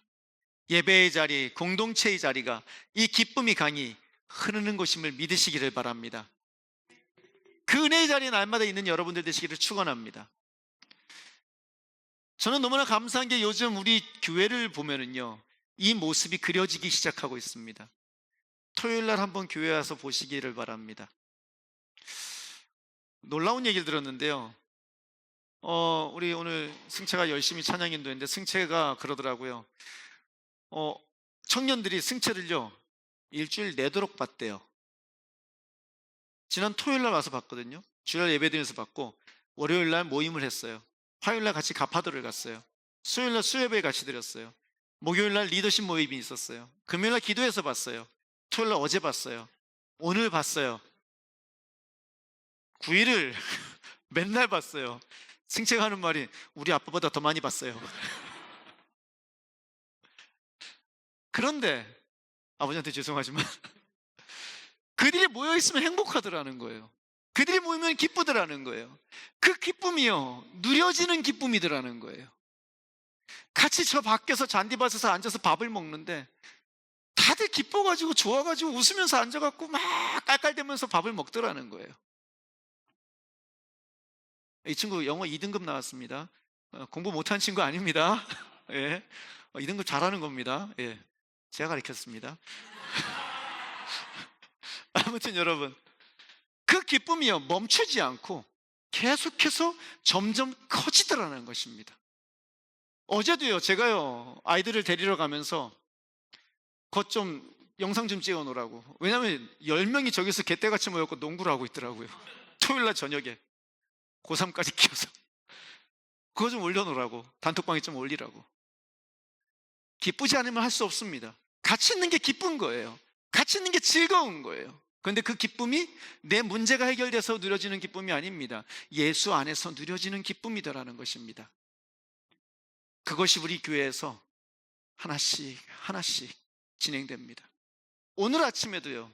예배의 자리, 공동체의 자리가 이 기쁨의 강이 흐르는 곳임을 믿으시기를 바랍니다. 그 은혜의 자리에 날마다 있는 여러분들 되시기를 축원합니다. 저는 너무나 감사한 게 요즘 우리 교회를 보면은요, 이 모습이 그려지기 시작하고 있습니다. 토요일 날 한번 교회 와서 보시기를 바랍니다. 놀라운 얘기를 들었는데요. 우리 오늘 승채가 열심히 찬양 인도했는데 승채가 그러더라고요. 청년들이 승채를요, 일주일 내도록 봤대요. 지난 토요일 날 와서 봤거든요. 주일 예배 드리면서 봤고, 월요일 날 모임을 했어요. 화요일 날 같이 가파도를 갔어요. 수요일 날 수협에 같이 드렸어요. 목요일 날 리더십 모임이 있었어요. 금요일 날 기도해서 봤어요. 토요일 날 어제 봤어요. 오늘 봤어요. 9일을 맨날 봤어요. 승채가 하는 말이 우리 아빠보다 더 많이 봤어요. 그런데 아버지한테 죄송하지만 그들이 모여있으면 행복하더라는 거예요. 그들이 모이면 기쁘더라는 거예요. 그 기쁨이요, 누려지는 기쁨이더라는 거예요. 같이 저 밖에서 잔디밭에서 앉아서 밥을 먹는데 다들 기뻐가지고 좋아가지고 웃으면서 앉아갖고 막 깔깔대면서 밥을 먹더라는 거예요. 이 친구 영어 2등급 나왔습니다. 공부 못한 친구 아닙니다. 예. 2등급 잘하는 겁니다. 예. 제가 가르쳤습니다. 아무튼 여러분, 그 기쁨이요, 멈추지 않고 계속해서 점점 커지더라는 것입니다. 어제도요, 제가요, 아이들을 데리러 가면서 것 좀 영상 좀 찍어 놓으라고. 왜냐면 10명이 저기서 개떼같이 모였고 농구를 하고 있더라고요. 토요일 날 저녁에 고3까지 키워서 그거 좀 올려놓으라고, 단톡방에 좀 올리라고. 기쁘지 않으면 할 수 없습니다. 같이 있는 게 기쁜 거예요. 같이 있는 게 즐거운 거예요. 그런데 그 기쁨이 내 문제가 해결돼서 누려지는 기쁨이 아닙니다. 예수 안에서 누려지는 기쁨이다라는 것입니다. 그것이 우리 교회에서 하나씩 하나씩 진행됩니다. 오늘 아침에도요,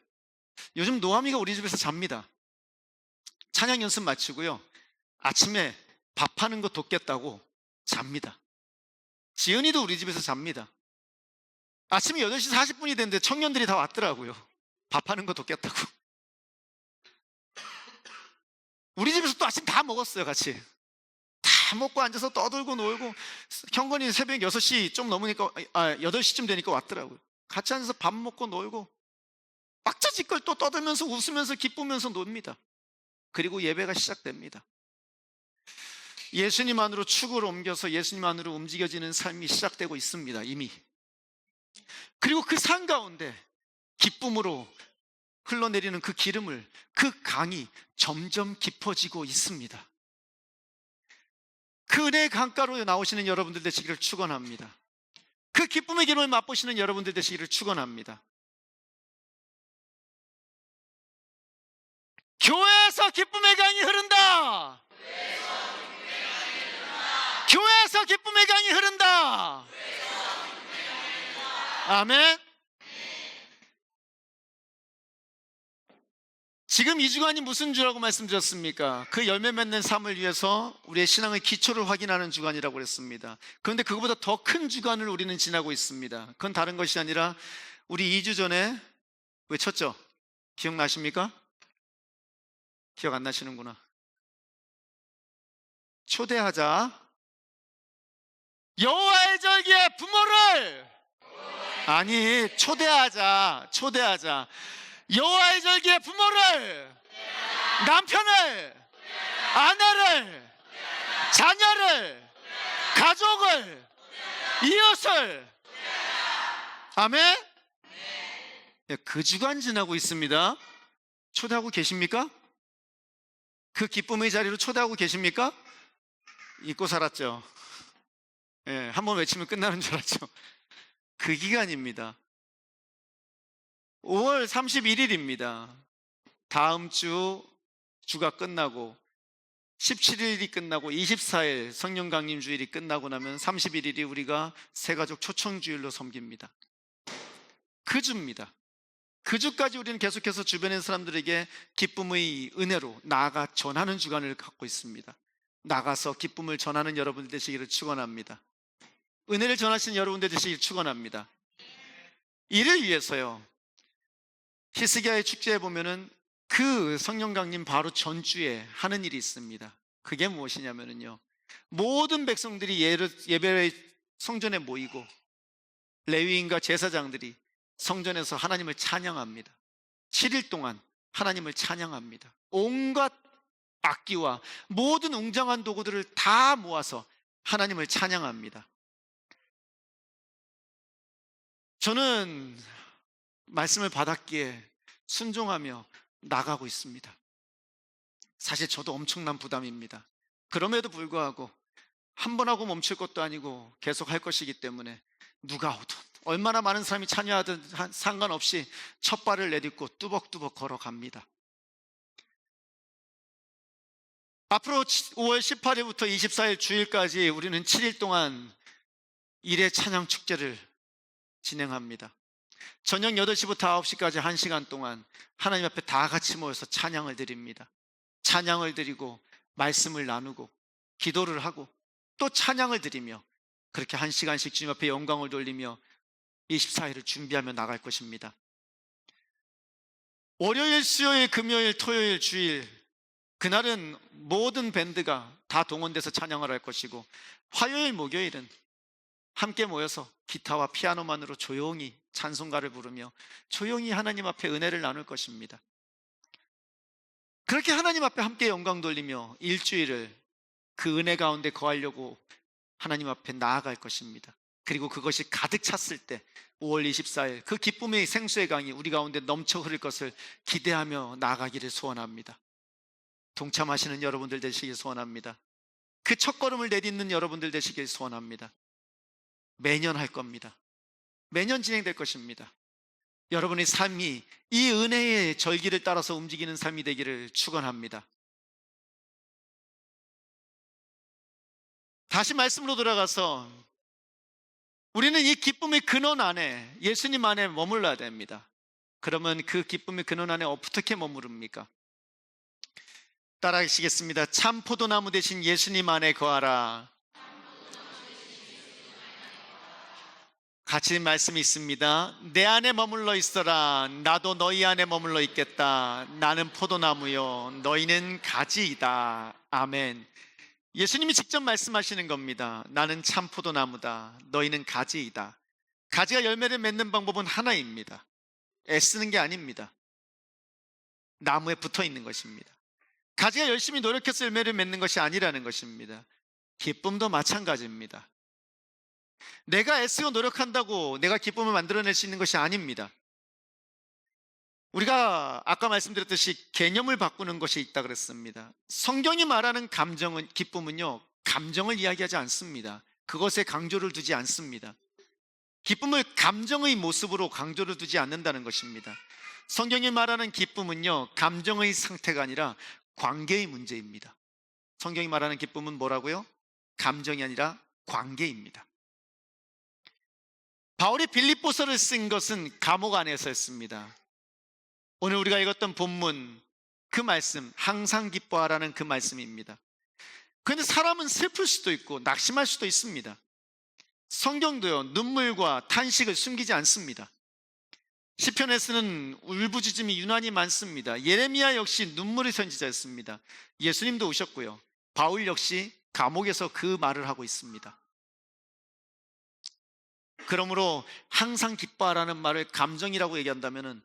요즘 노아미가 우리 집에서 잡니다. 찬양 연습 마치고요, 아침에 밥하는 거 돕겠다고 잡니다. 지은이도 우리 집에서 잡니다. 아침에 8시 40분이 됐는데 청년들이 다 왔더라고요. 밥하는 거 돕겠다고. 우리 집에서 또 아침 다 먹었어요. 같이 다 먹고 앉아서 떠들고 놀고, 형건이 새벽 6시 좀 넘으니까 8시쯤 되니까 왔더라고요. 같이 앉아서 밥 먹고 놀고 빡짜지껄 또 떠들면서 웃으면서 기쁘면서 놉니다. 그리고 예배가 시작됩니다. 예수님 안으로 축을 옮겨서 예수님 안으로 움직여지는 삶이 시작되고 있습니다. 이미. 그리고 그 산 가운데 기쁨으로 흘러내리는 그 기름을, 그 강이 점점 깊어지고 있습니다. 그 은혜의 강가로 나오시는 여러분들 되시기를 축원합니다. 그 기쁨의 기름을 맛보시는 여러분들 되시기를 축원합니다. 교회에서 기쁨의 강이 흐른다. 교회에서 기쁨의 강이 흐른다. 아멘. 지금 2주간이 무슨 주라고 말씀드렸습니까? 그 열매 맺는 삶을 위해서 우리의 신앙의 기초를 확인하는 주간이라고 그랬습니다. 그런데 그것보다 더 큰 주간을 우리는 지나고 있습니다. 그건 다른 것이 아니라 우리 2주 전에 외쳤죠? 기억나십니까? 기억 안 나시는구나. 초대하자. 여호와의 절기에 부모를, 아니, 초대하자. 여호와의 절기에 부모를, 남편을, 아내를, 자녀를, 가족을, 이웃을. 아멘. 그 주간 지나고 있습니다. 초대하고 계십니까? 그 기쁨의 자리로 초대하고 계십니까? 잊고 살았죠. 한번 외치면 끝나는 줄 알았죠. 그 기간입니다. 5월 31일입니다. 다음 주가 끝나고 17일이 끝나고 24일 성령 강림 주일이 끝나고 나면 31일이 우리가 새가족 초청주일로 섬깁니다. 그 주입니다. 그 주까지 우리는 계속해서 주변의 사람들에게 기쁨의 은혜로 나아가 전하는 주간을 갖고 있습니다. 나가서 기쁨을 전하는 여러분들 되시기를 축원합니다. 은혜를 전하시는 여러분들 되시기를 축원합니다. 이를 위해서요, 히스기야의 축제에 보면은 그 성령 강림 바로 전주에 하는 일이 있습니다. 그게 무엇이냐면요, 모든 백성들이 예배 성전에 모이고 레위인과 제사장들이 성전에서 하나님을 찬양합니다. 7일 동안 하나님을 찬양합니다. 온갖 악기와 모든 웅장한 도구들을 다 모아서 하나님을 찬양합니다. 저는 말씀을 받았기에 순종하며 나가고 있습니다. 사실 저도 엄청난 부담입니다. 그럼에도 불구하고 한 번 하고 멈출 것도 아니고 계속 할 것이기 때문에 누가 오든 얼마나 많은 사람이 참여하든 상관없이 첫 발을 내딛고 뚜벅뚜벅 걸어갑니다. 앞으로 5월 18일부터 24일 주일까지 우리는 7일 동안 1회 찬양 축제를 진행합니다. 저녁 8시부터 9시까지 1시간 동안 하나님 앞에 다 같이 모여서 찬양을 드립니다. 찬양을 드리고 말씀을 나누고 기도를 하고 또 찬양을 드리며 그렇게 1시간씩 주님 앞에 영광을 돌리며 24일을 준비하며 나갈 것입니다. 월요일, 수요일, 금요일, 토요일, 주일 그날은 모든 밴드가 다 동원돼서 찬양을 할 것이고 화요일, 목요일은 함께 모여서 기타와 피아노만으로 조용히 찬송가를 부르며 조용히 하나님 앞에 은혜를 나눌 것입니다. 그렇게 하나님 앞에 함께 영광 돌리며 일주일을 그 은혜 가운데 거하려고 하나님 앞에 나아갈 것입니다. 그리고 그것이 가득 찼을 때 5월 24일 그 기쁨의 생수의 강이 우리 가운데 넘쳐 흐를 것을 기대하며 나아가기를 소원합니다. 동참하시는 여러분들 되시길 소원합니다. 그 첫걸음을 내딛는 여러분들 되시길 소원합니다. 매년 할 겁니다. 매년 진행될 것입니다. 여러분의 삶이 이 은혜의 절기를 따라서 움직이는 삶이 되기를 축원합니다. 다시 말씀으로 돌아가서 우리는 이 기쁨의 근원 안에 예수님 안에 머물러야 됩니다. 그러면 그 기쁨의 근원 안에 어떻게 머무릅니까? 따라하시겠습니다. 참 포도나무 대신 예수님 안에 거하라. 같이 말씀이 있습니다. 내 안에 머물러 있어라. 나도 너희 안에 머물러 있겠다. 나는 포도나무요 너희는 가지이다. 아멘. 예수님이 직접 말씀하시는 겁니다. 나는 참 포도나무다. 너희는 가지이다. 가지가 열매를 맺는 방법은 하나입니다. 애쓰는 게 아닙니다. 나무에 붙어 있는 것입니다. 가지가 열심히 노력해서 열매를 맺는 것이 아니라는 것입니다. 기쁨도 마찬가지입니다. 내가 애쓰고 노력한다고 내가 기쁨을 만들어낼 수 있는 것이 아닙니다. 우리가 아까 말씀드렸듯이 개념을 바꾸는 것이 있다 그랬습니다. 성경이 말하는 감정은, 기쁨은요, 감정을 이야기하지 않습니다. 그것에 강조를 두지 않습니다. 기쁨을 감정의 모습으로 강조를 두지 않는다는 것입니다. 성경이 말하는 기쁨은요, 감정의 상태가 아니라 관계의 문제입니다. 성경이 말하는 기쁨은 뭐라고요? 감정이 아니라 관계입니다. 바울이 빌립보서를 쓴 것은 감옥 안에서였습니다. 오늘 우리가 읽었던 본문 그 말씀, 항상 기뻐하라는 그 말씀입니다. 그런데 사람은 슬플 수도 있고 낙심할 수도 있습니다. 성경도요, 눈물과 탄식을 숨기지 않습니다. 시편에서는 울부짖음이 유난히 많습니다. 예레미야 역시 눈물의 선지자였습니다. 예수님도 오셨고요, 바울 역시 감옥에서 그 말을 하고 있습니다. 그러므로 항상 기뻐하라는 말을 감정이라고 얘기한다면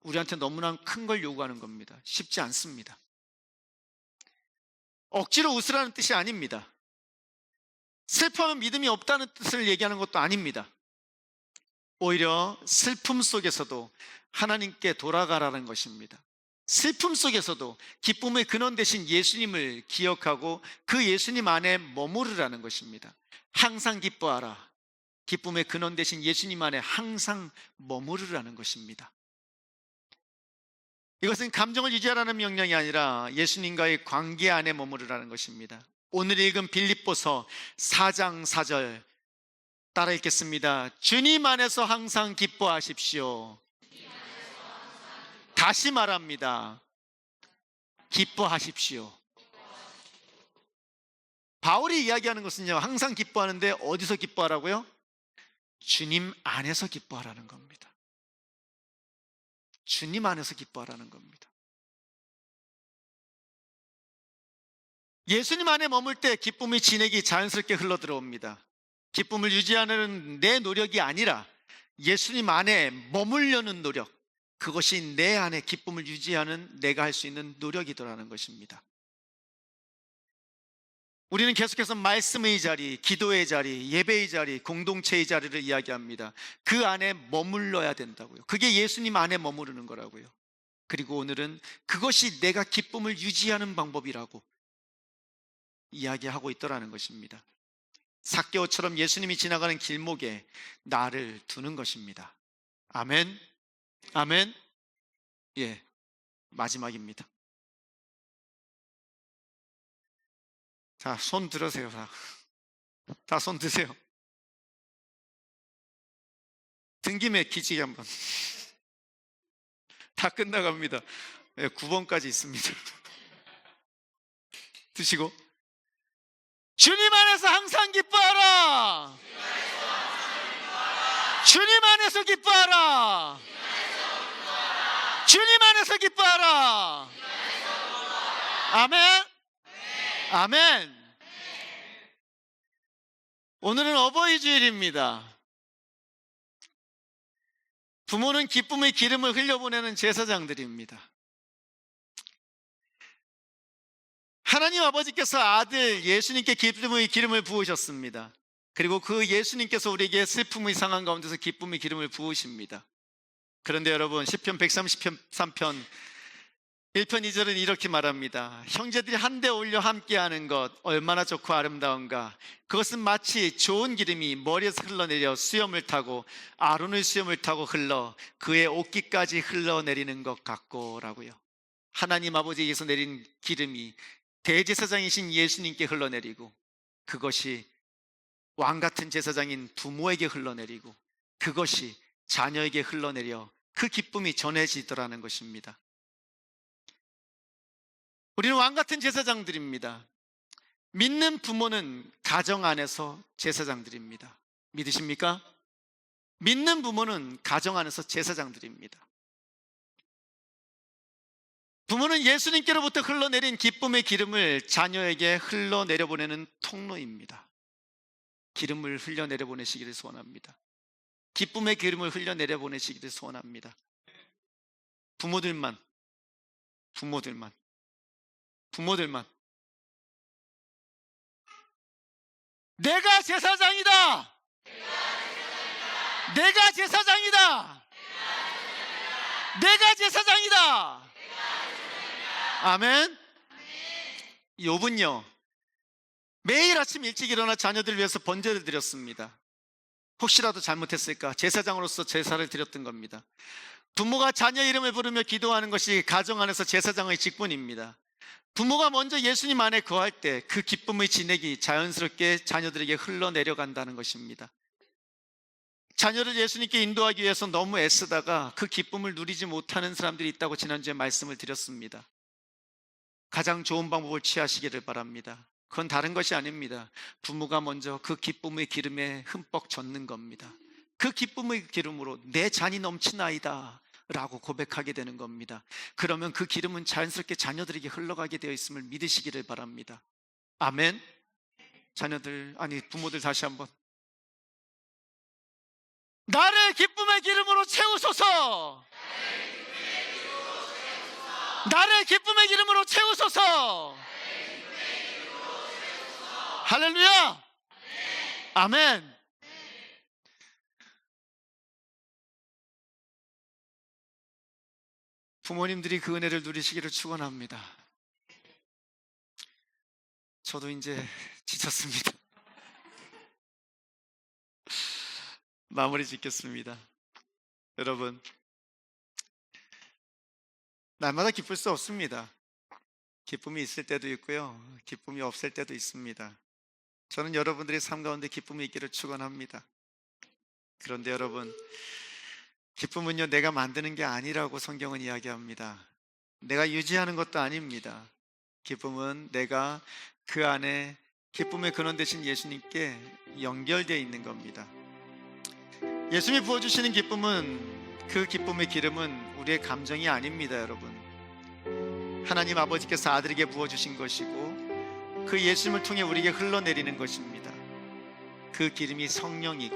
우리한테 너무나 큰 걸 요구하는 겁니다. 쉽지 않습니다. 억지로 웃으라는 뜻이 아닙니다. 슬퍼하면 믿음이 없다는 뜻을 얘기하는 것도 아닙니다. 오히려 슬픔 속에서도 하나님께 돌아가라는 것입니다. 슬픔 속에서도 기쁨의 근원 되신 예수님을 기억하고 그 예수님 안에 머무르라는 것입니다. 항상 기뻐하라. 기쁨의 근원 되신 예수님 안에 항상 머무르라는 것입니다. 이것은 감정을 유지하라는 명령이 아니라 예수님과의 관계 안에 머무르라는 것입니다. 오늘 읽은 빌립보서 4장 4절 따라 읽겠습니다. 주님 안에서 항상 기뻐하십시오. 다시 말합니다. 기뻐하십시오. 바울이 이야기하는 것은요, 항상 기뻐하는데 어디서 기뻐하라고요? 주님 안에서 기뻐하라는 겁니다. 주님 안에서 기뻐하라는 겁니다. 예수님 안에 머물 때 기쁨의 진액이 자연스럽게 흘러들어옵니다. 기쁨을 유지하는 내 노력이 아니라 예수님 안에 머물려는 노력, 그것이 내 안에 기쁨을 유지하는 내가 할 수 있는 노력이더라는 것입니다. 우리는 계속해서 말씀의 자리, 기도의 자리, 예배의 자리, 공동체의 자리를 이야기합니다. 그 안에 머물러야 된다고요. 그게 예수님 안에 머무르는 거라고요. 그리고 오늘은 그것이 내가 기쁨을 유지하는 방법이라고 이야기하고 있더라는 것입니다. 삭개오처럼 예수님이 지나가는 길목에 나를 두는 것입니다. 아멘. 아멘. 예, 마지막입니다. 자, 손 들으세요. 다 손 드세요. 등김에 기지개 한번. 다 끝나갑니다. 9번까지 있습니다. 드시고, 주님 안에서 항상 기뻐하라. 주님 안에서 기뻐하라. 주님 안에서 기뻐하라. 아멘. 아멘. 오늘은 어버이 주일입니다. 부모는 기쁨의 기름을 흘려보내는 제사장들입니다. 하나님 아버지께서 아들 예수님께 기쁨의 기름을 부으셨습니다. 그리고 그 예수님께서 우리에게 슬픔의 상황 가운데서 기쁨의 기름을 부으십니다. 그런데 여러분, 시편 133편 1편 2절은 이렇게 말합니다. 형제들이 한데 올려 함께하는 것 얼마나 좋고 아름다운가. 그것은 마치 좋은 기름이 머리에서 흘러내려 수염을 타고 아론의 수염을 타고 흘러 그의 옷깃까지 흘러내리는 것 같고 라고요. 하나님 아버지에게서 내린 기름이 대제사장이신 예수님께 흘러내리고, 그것이 왕같은 제사장인 부모에게 흘러내리고, 그것이 자녀에게 흘러내려 그 기쁨이 전해지더라는 것입니다. 우리는 왕같은 제사장들입니다. 믿는 부모는 가정 안에서 제사장들입니다. 믿으십니까? 믿는 부모는 가정 안에서 제사장들입니다. 부모는 예수님께로부터 흘러내린 기쁨의 기름을 자녀에게 흘러내려 보내는 통로입니다. 기름을 흘려내려 보내시기를 소원합니다. 기쁨의 기름을 흘려내려 보내시기를 소원합니다. 부모들만 내가 제사장이다. 내가 제사장이다. 내가 제사장이다. 아멘. 욥은요, 매일 아침 일찍 일어나 자녀들을 위해서 번제를 드렸습니다. 혹시라도 잘못했을까 제사장으로서 제사를 드렸던 겁니다. 부모가 자녀 이름을 부르며 기도하는 것이 가정 안에서 제사장의 직분입니다. 부모가 먼저 예수님 안에 거할 때 그 기쁨의 진액이 자연스럽게 자녀들에게 흘러내려간다는 것입니다. 자녀를 예수님께 인도하기 위해서 너무 애쓰다가 그 기쁨을 누리지 못하는 사람들이 있다고 지난주에 말씀을 드렸습니다. 가장 좋은 방법을 취하시기를 바랍니다. 그건 다른 것이 아닙니다. 부모가 먼저 그 기쁨의 기름에 흠뻑 젖는 겁니다. 그 기쁨의 기름으로 내 잔이 넘치나이다 라고 고백하게 되는 겁니다. 그러면 그 기름은 자연스럽게 자녀들에게 흘러가게 되어 있음을 믿으시기를 바랍니다. 아멘. 부모들 다시 한번, 나를 기쁨의 기름으로 채우소서. 나를 기쁨의 기름으로 채우소서. 할렐루야. 아멘. 부모님들이 그 은혜를 누리시기를 축원합니다. 저도 이제 지쳤습니다. 마무리 짓겠습니다. 여러분, 날마다 기쁠 수 없습니다. 기쁨이 있을 때도 있고요, 기쁨이 없을 때도 있습니다. 저는 여러분들의 삶 가운데 기쁨이 있기를 축원합니다. 그런데 여러분, 기쁨은요, 내가 만드는 게 아니라고 성경은 이야기합니다. 내가 유지하는 것도 아닙니다. 기쁨은 내가 그 안에 기쁨의 근원 되신 예수님께 연결되어 있는 겁니다. 예수님이 부어주시는 기쁨은, 그 기쁨의 기름은 우리의 감정이 아닙니다. 여러분, 하나님 아버지께서 아들에게 부어주신 것이고, 그 예수님을 통해 우리에게 흘러내리는 것입니다. 그 기름이 성령이고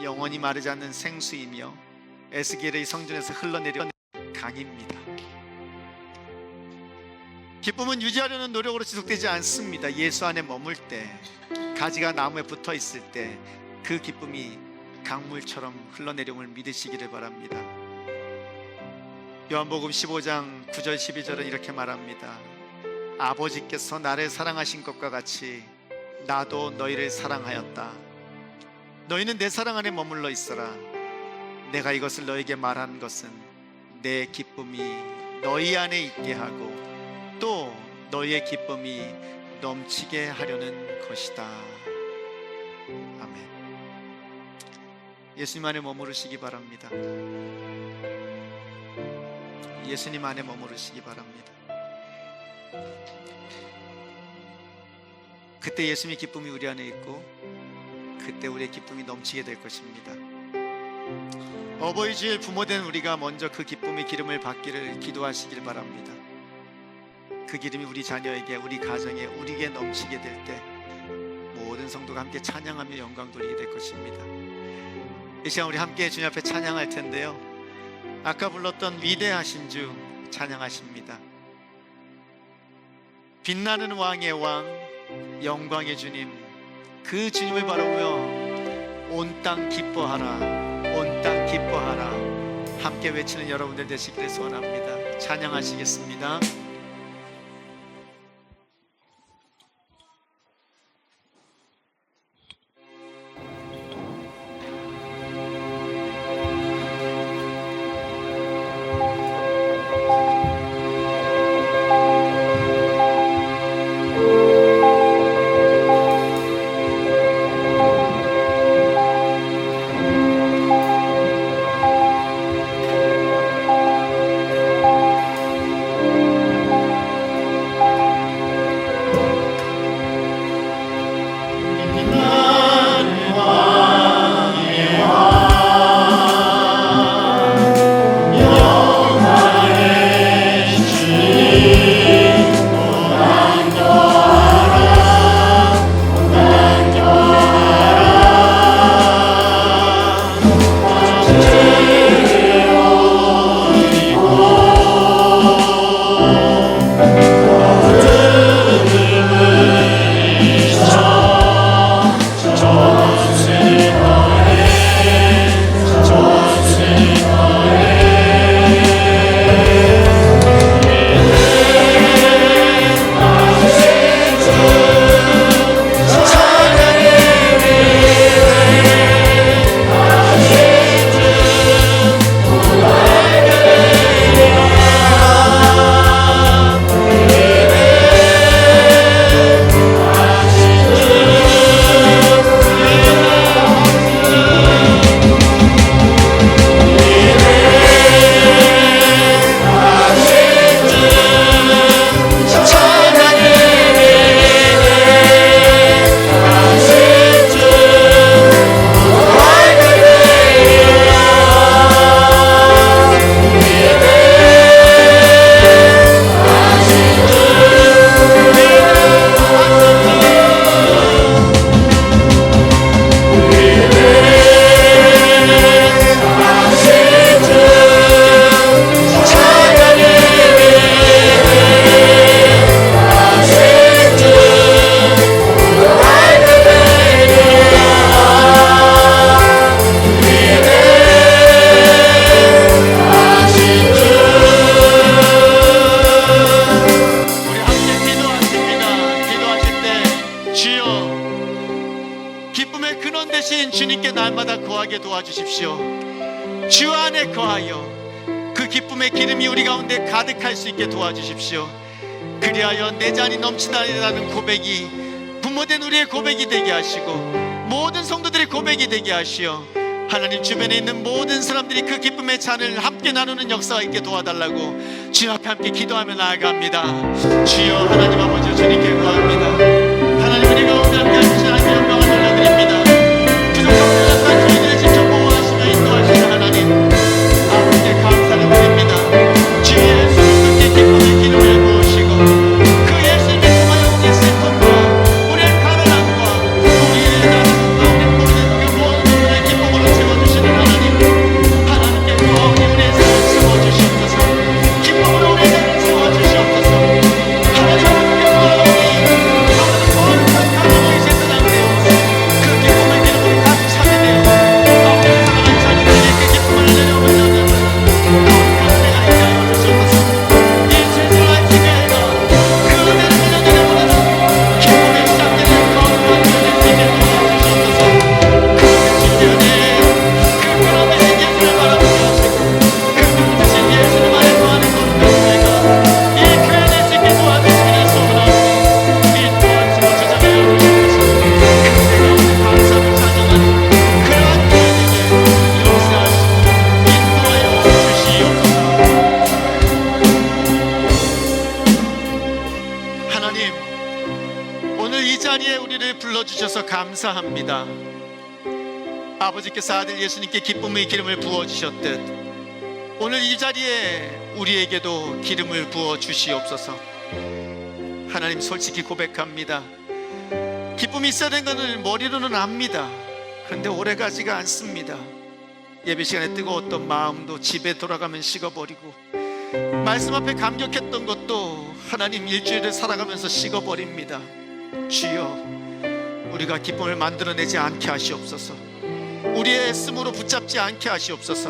영원히 마르지 않는 생수이며 에스겔의 성전에서 흘러내려 강입니다. 기쁨은 유지하려는 노력으로 지속되지 않습니다. 예수 안에 머물 때, 가지가 나무에 붙어 있을 때 그 기쁨이 강물처럼 흘러내려옴을 믿으시기를 바랍니다. 요한복음 15장 9절 12절은 이렇게 말합니다. 아버지께서 나를 사랑하신 것과 같이 나도 너희를 사랑하였다. 너희는 내 사랑 안에 머물러 있어라. 내가 이것을 너에게 말하는 것은 내 기쁨이 너희 안에 있게 하고 또 너희의 기쁨이 넘치게 하려는 것이다. 아멘. 예수님 안에 머무르시기 바랍니다. 예수님 안에 머무르시기 바랍니다. 그때 예수님의 기쁨이 우리 안에 있고 그때 우리의 기쁨이 넘치게 될 것입니다. 어버이 주일 부모된 우리가 먼저 그 기쁨의 기름을 받기를 기도하시길 바랍니다. 그 기름이 우리 자녀에게, 우리 가정에, 우리에게 넘치게 될 때 모든 성도가 함께 찬양하며 영광 돌리게 될 것입니다. 이 시간 우리 함께 주님 앞에 찬양할 텐데요, 아까 불렀던 위대하신 주 찬양하십니다. 빛나는 왕의 왕, 영광의 주님, 그 주님을 바라보며 온 땅 기뻐하라, 온 땅 기뻐하라 함께 외치는 여러분들 되시기를 소원합니다. 찬양하시겠습니다. 주 안에 거하여 그 기쁨의 기름이 우리 가운데 가득할 수 있게 도와주십시오. 그리하여 내 잔이 넘치다라는 고백이 부모된 우리의 고백이 되게 하시고 모든 성도들의 고백이 되게 하시어 하나님 주변에 있는 모든 사람들이 그 기쁨의 잔을 함께 나누는 역사가 있게 도와달라고 주님 앞에 함께 기도하며 나아갑니다. 주여 하나님 아버지 주님께 구합니다. 하나님 우리 가운데 함께 하시는 하나님 영광을 돌려드립니다. 부족한 것과 저희들을 지켜 보호하시며 인도하시는 하나님 아버지께 감사를 드립니다. 주 예수 그리스도의 기쁨의 기름을 부으시고 그 예수님의 통하여 예수의 통과 우리의 가난함과 우리의 나눔과 우리 모든 그 모든 분의 기쁨으로 채워주시는 하나님께서 우리의 삶을 채워주시옵소서. 기쁨으로 우리의 삶을 채워주시옵소서. 하나님 하나님, 오늘 이 자리에 우리를 불러주셔서 감사합니다. 아버지께서 아들 예수님께 기쁨의 기름을 부어주셨듯 오늘 이 자리에 우리에게도 기름을 부어주시옵소서. 하나님, 솔직히 고백합니다. 기쁨이 있어야 되는 것을 머리로는 압니다. 그런데 오래가지가 않습니다. 예배 시간에 뜨거웠던 마음도 집에 돌아가면 식어버리고, 말씀 앞에 감격했던 것도 하나님 일주일을 살아가면서 식어버립니다. 주여, 우리가 기쁨을 만들어내지 않게 하시옵소서. 우리의 애씀으로 붙잡지 않게 하시옵소서.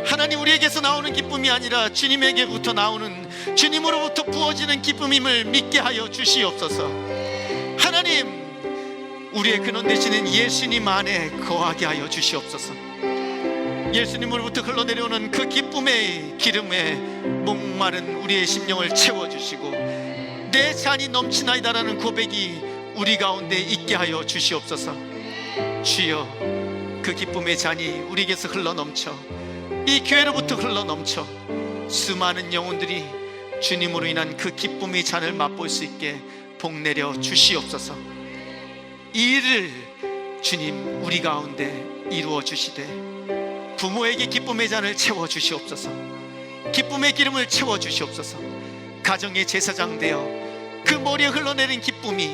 하나님, 우리에게서 나오는 기쁨이 아니라 주님에게부터 나오는, 주님으로부터 부어지는 기쁨임을 믿게 하여 주시옵소서. 하나님, 우리의 근원 되시는 예수님 안에 거하게 하여 주시옵소서. 예수님으로부터 흘러내려오는 그 기쁨의 기름에 목마른 우리의 심령을 채워주시고, 내 잔이 넘치나이다라는 고백이 우리 가운데 있게 하여 주시옵소서. 주여, 그 기쁨의 잔이 우리에게서 흘러넘쳐 이 교회로부터 흘러넘쳐 수많은 영혼들이 주님으로 인한 그 기쁨의 잔을 맛볼 수 있게 복내려 주시옵소서. 이 일을 주님 우리 가운데 이루어 주시되, 부모에게 기쁨의 잔을 채워 주시옵소서. 기쁨의 기름을 채워 주시옵소서. 가정의 제사장 되어 그 머리에 흘러내린 기쁨이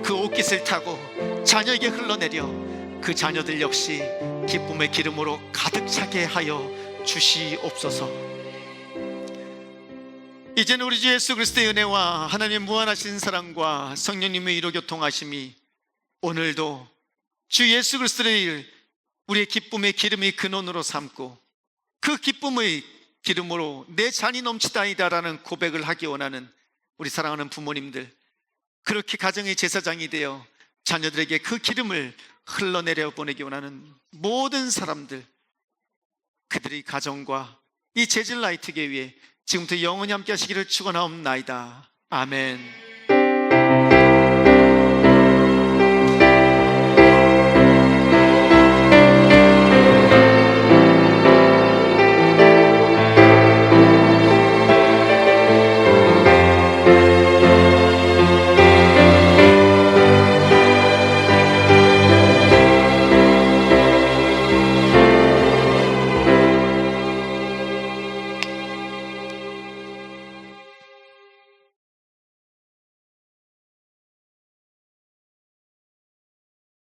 그 옷깃을 타고 자녀에게 흘러내려 그 자녀들 역시 기쁨의 기름으로 가득 차게 하여 주시옵소서. 이제는 우리 주 예수 그리스도의 은혜와 하나님의 무한하신 사랑과 성령님의 이로 교통하심이 오늘도 주 예수 그리스도를 우리의 기쁨의 기름의 근원으로 삼고, 그 기쁨의 기름으로 내 잔이 넘치다이다라는 고백을 하기 원하는 우리 사랑하는 부모님들, 그렇게 가정의 제사장이 되어 자녀들에게 그 기름을 흘러내려 보내기 원하는 모든 사람들, 그들의 가정과 이 재질라이트 교회에 지금부터 영원히 함께 하시기를 축원하옵나이다. 아멘.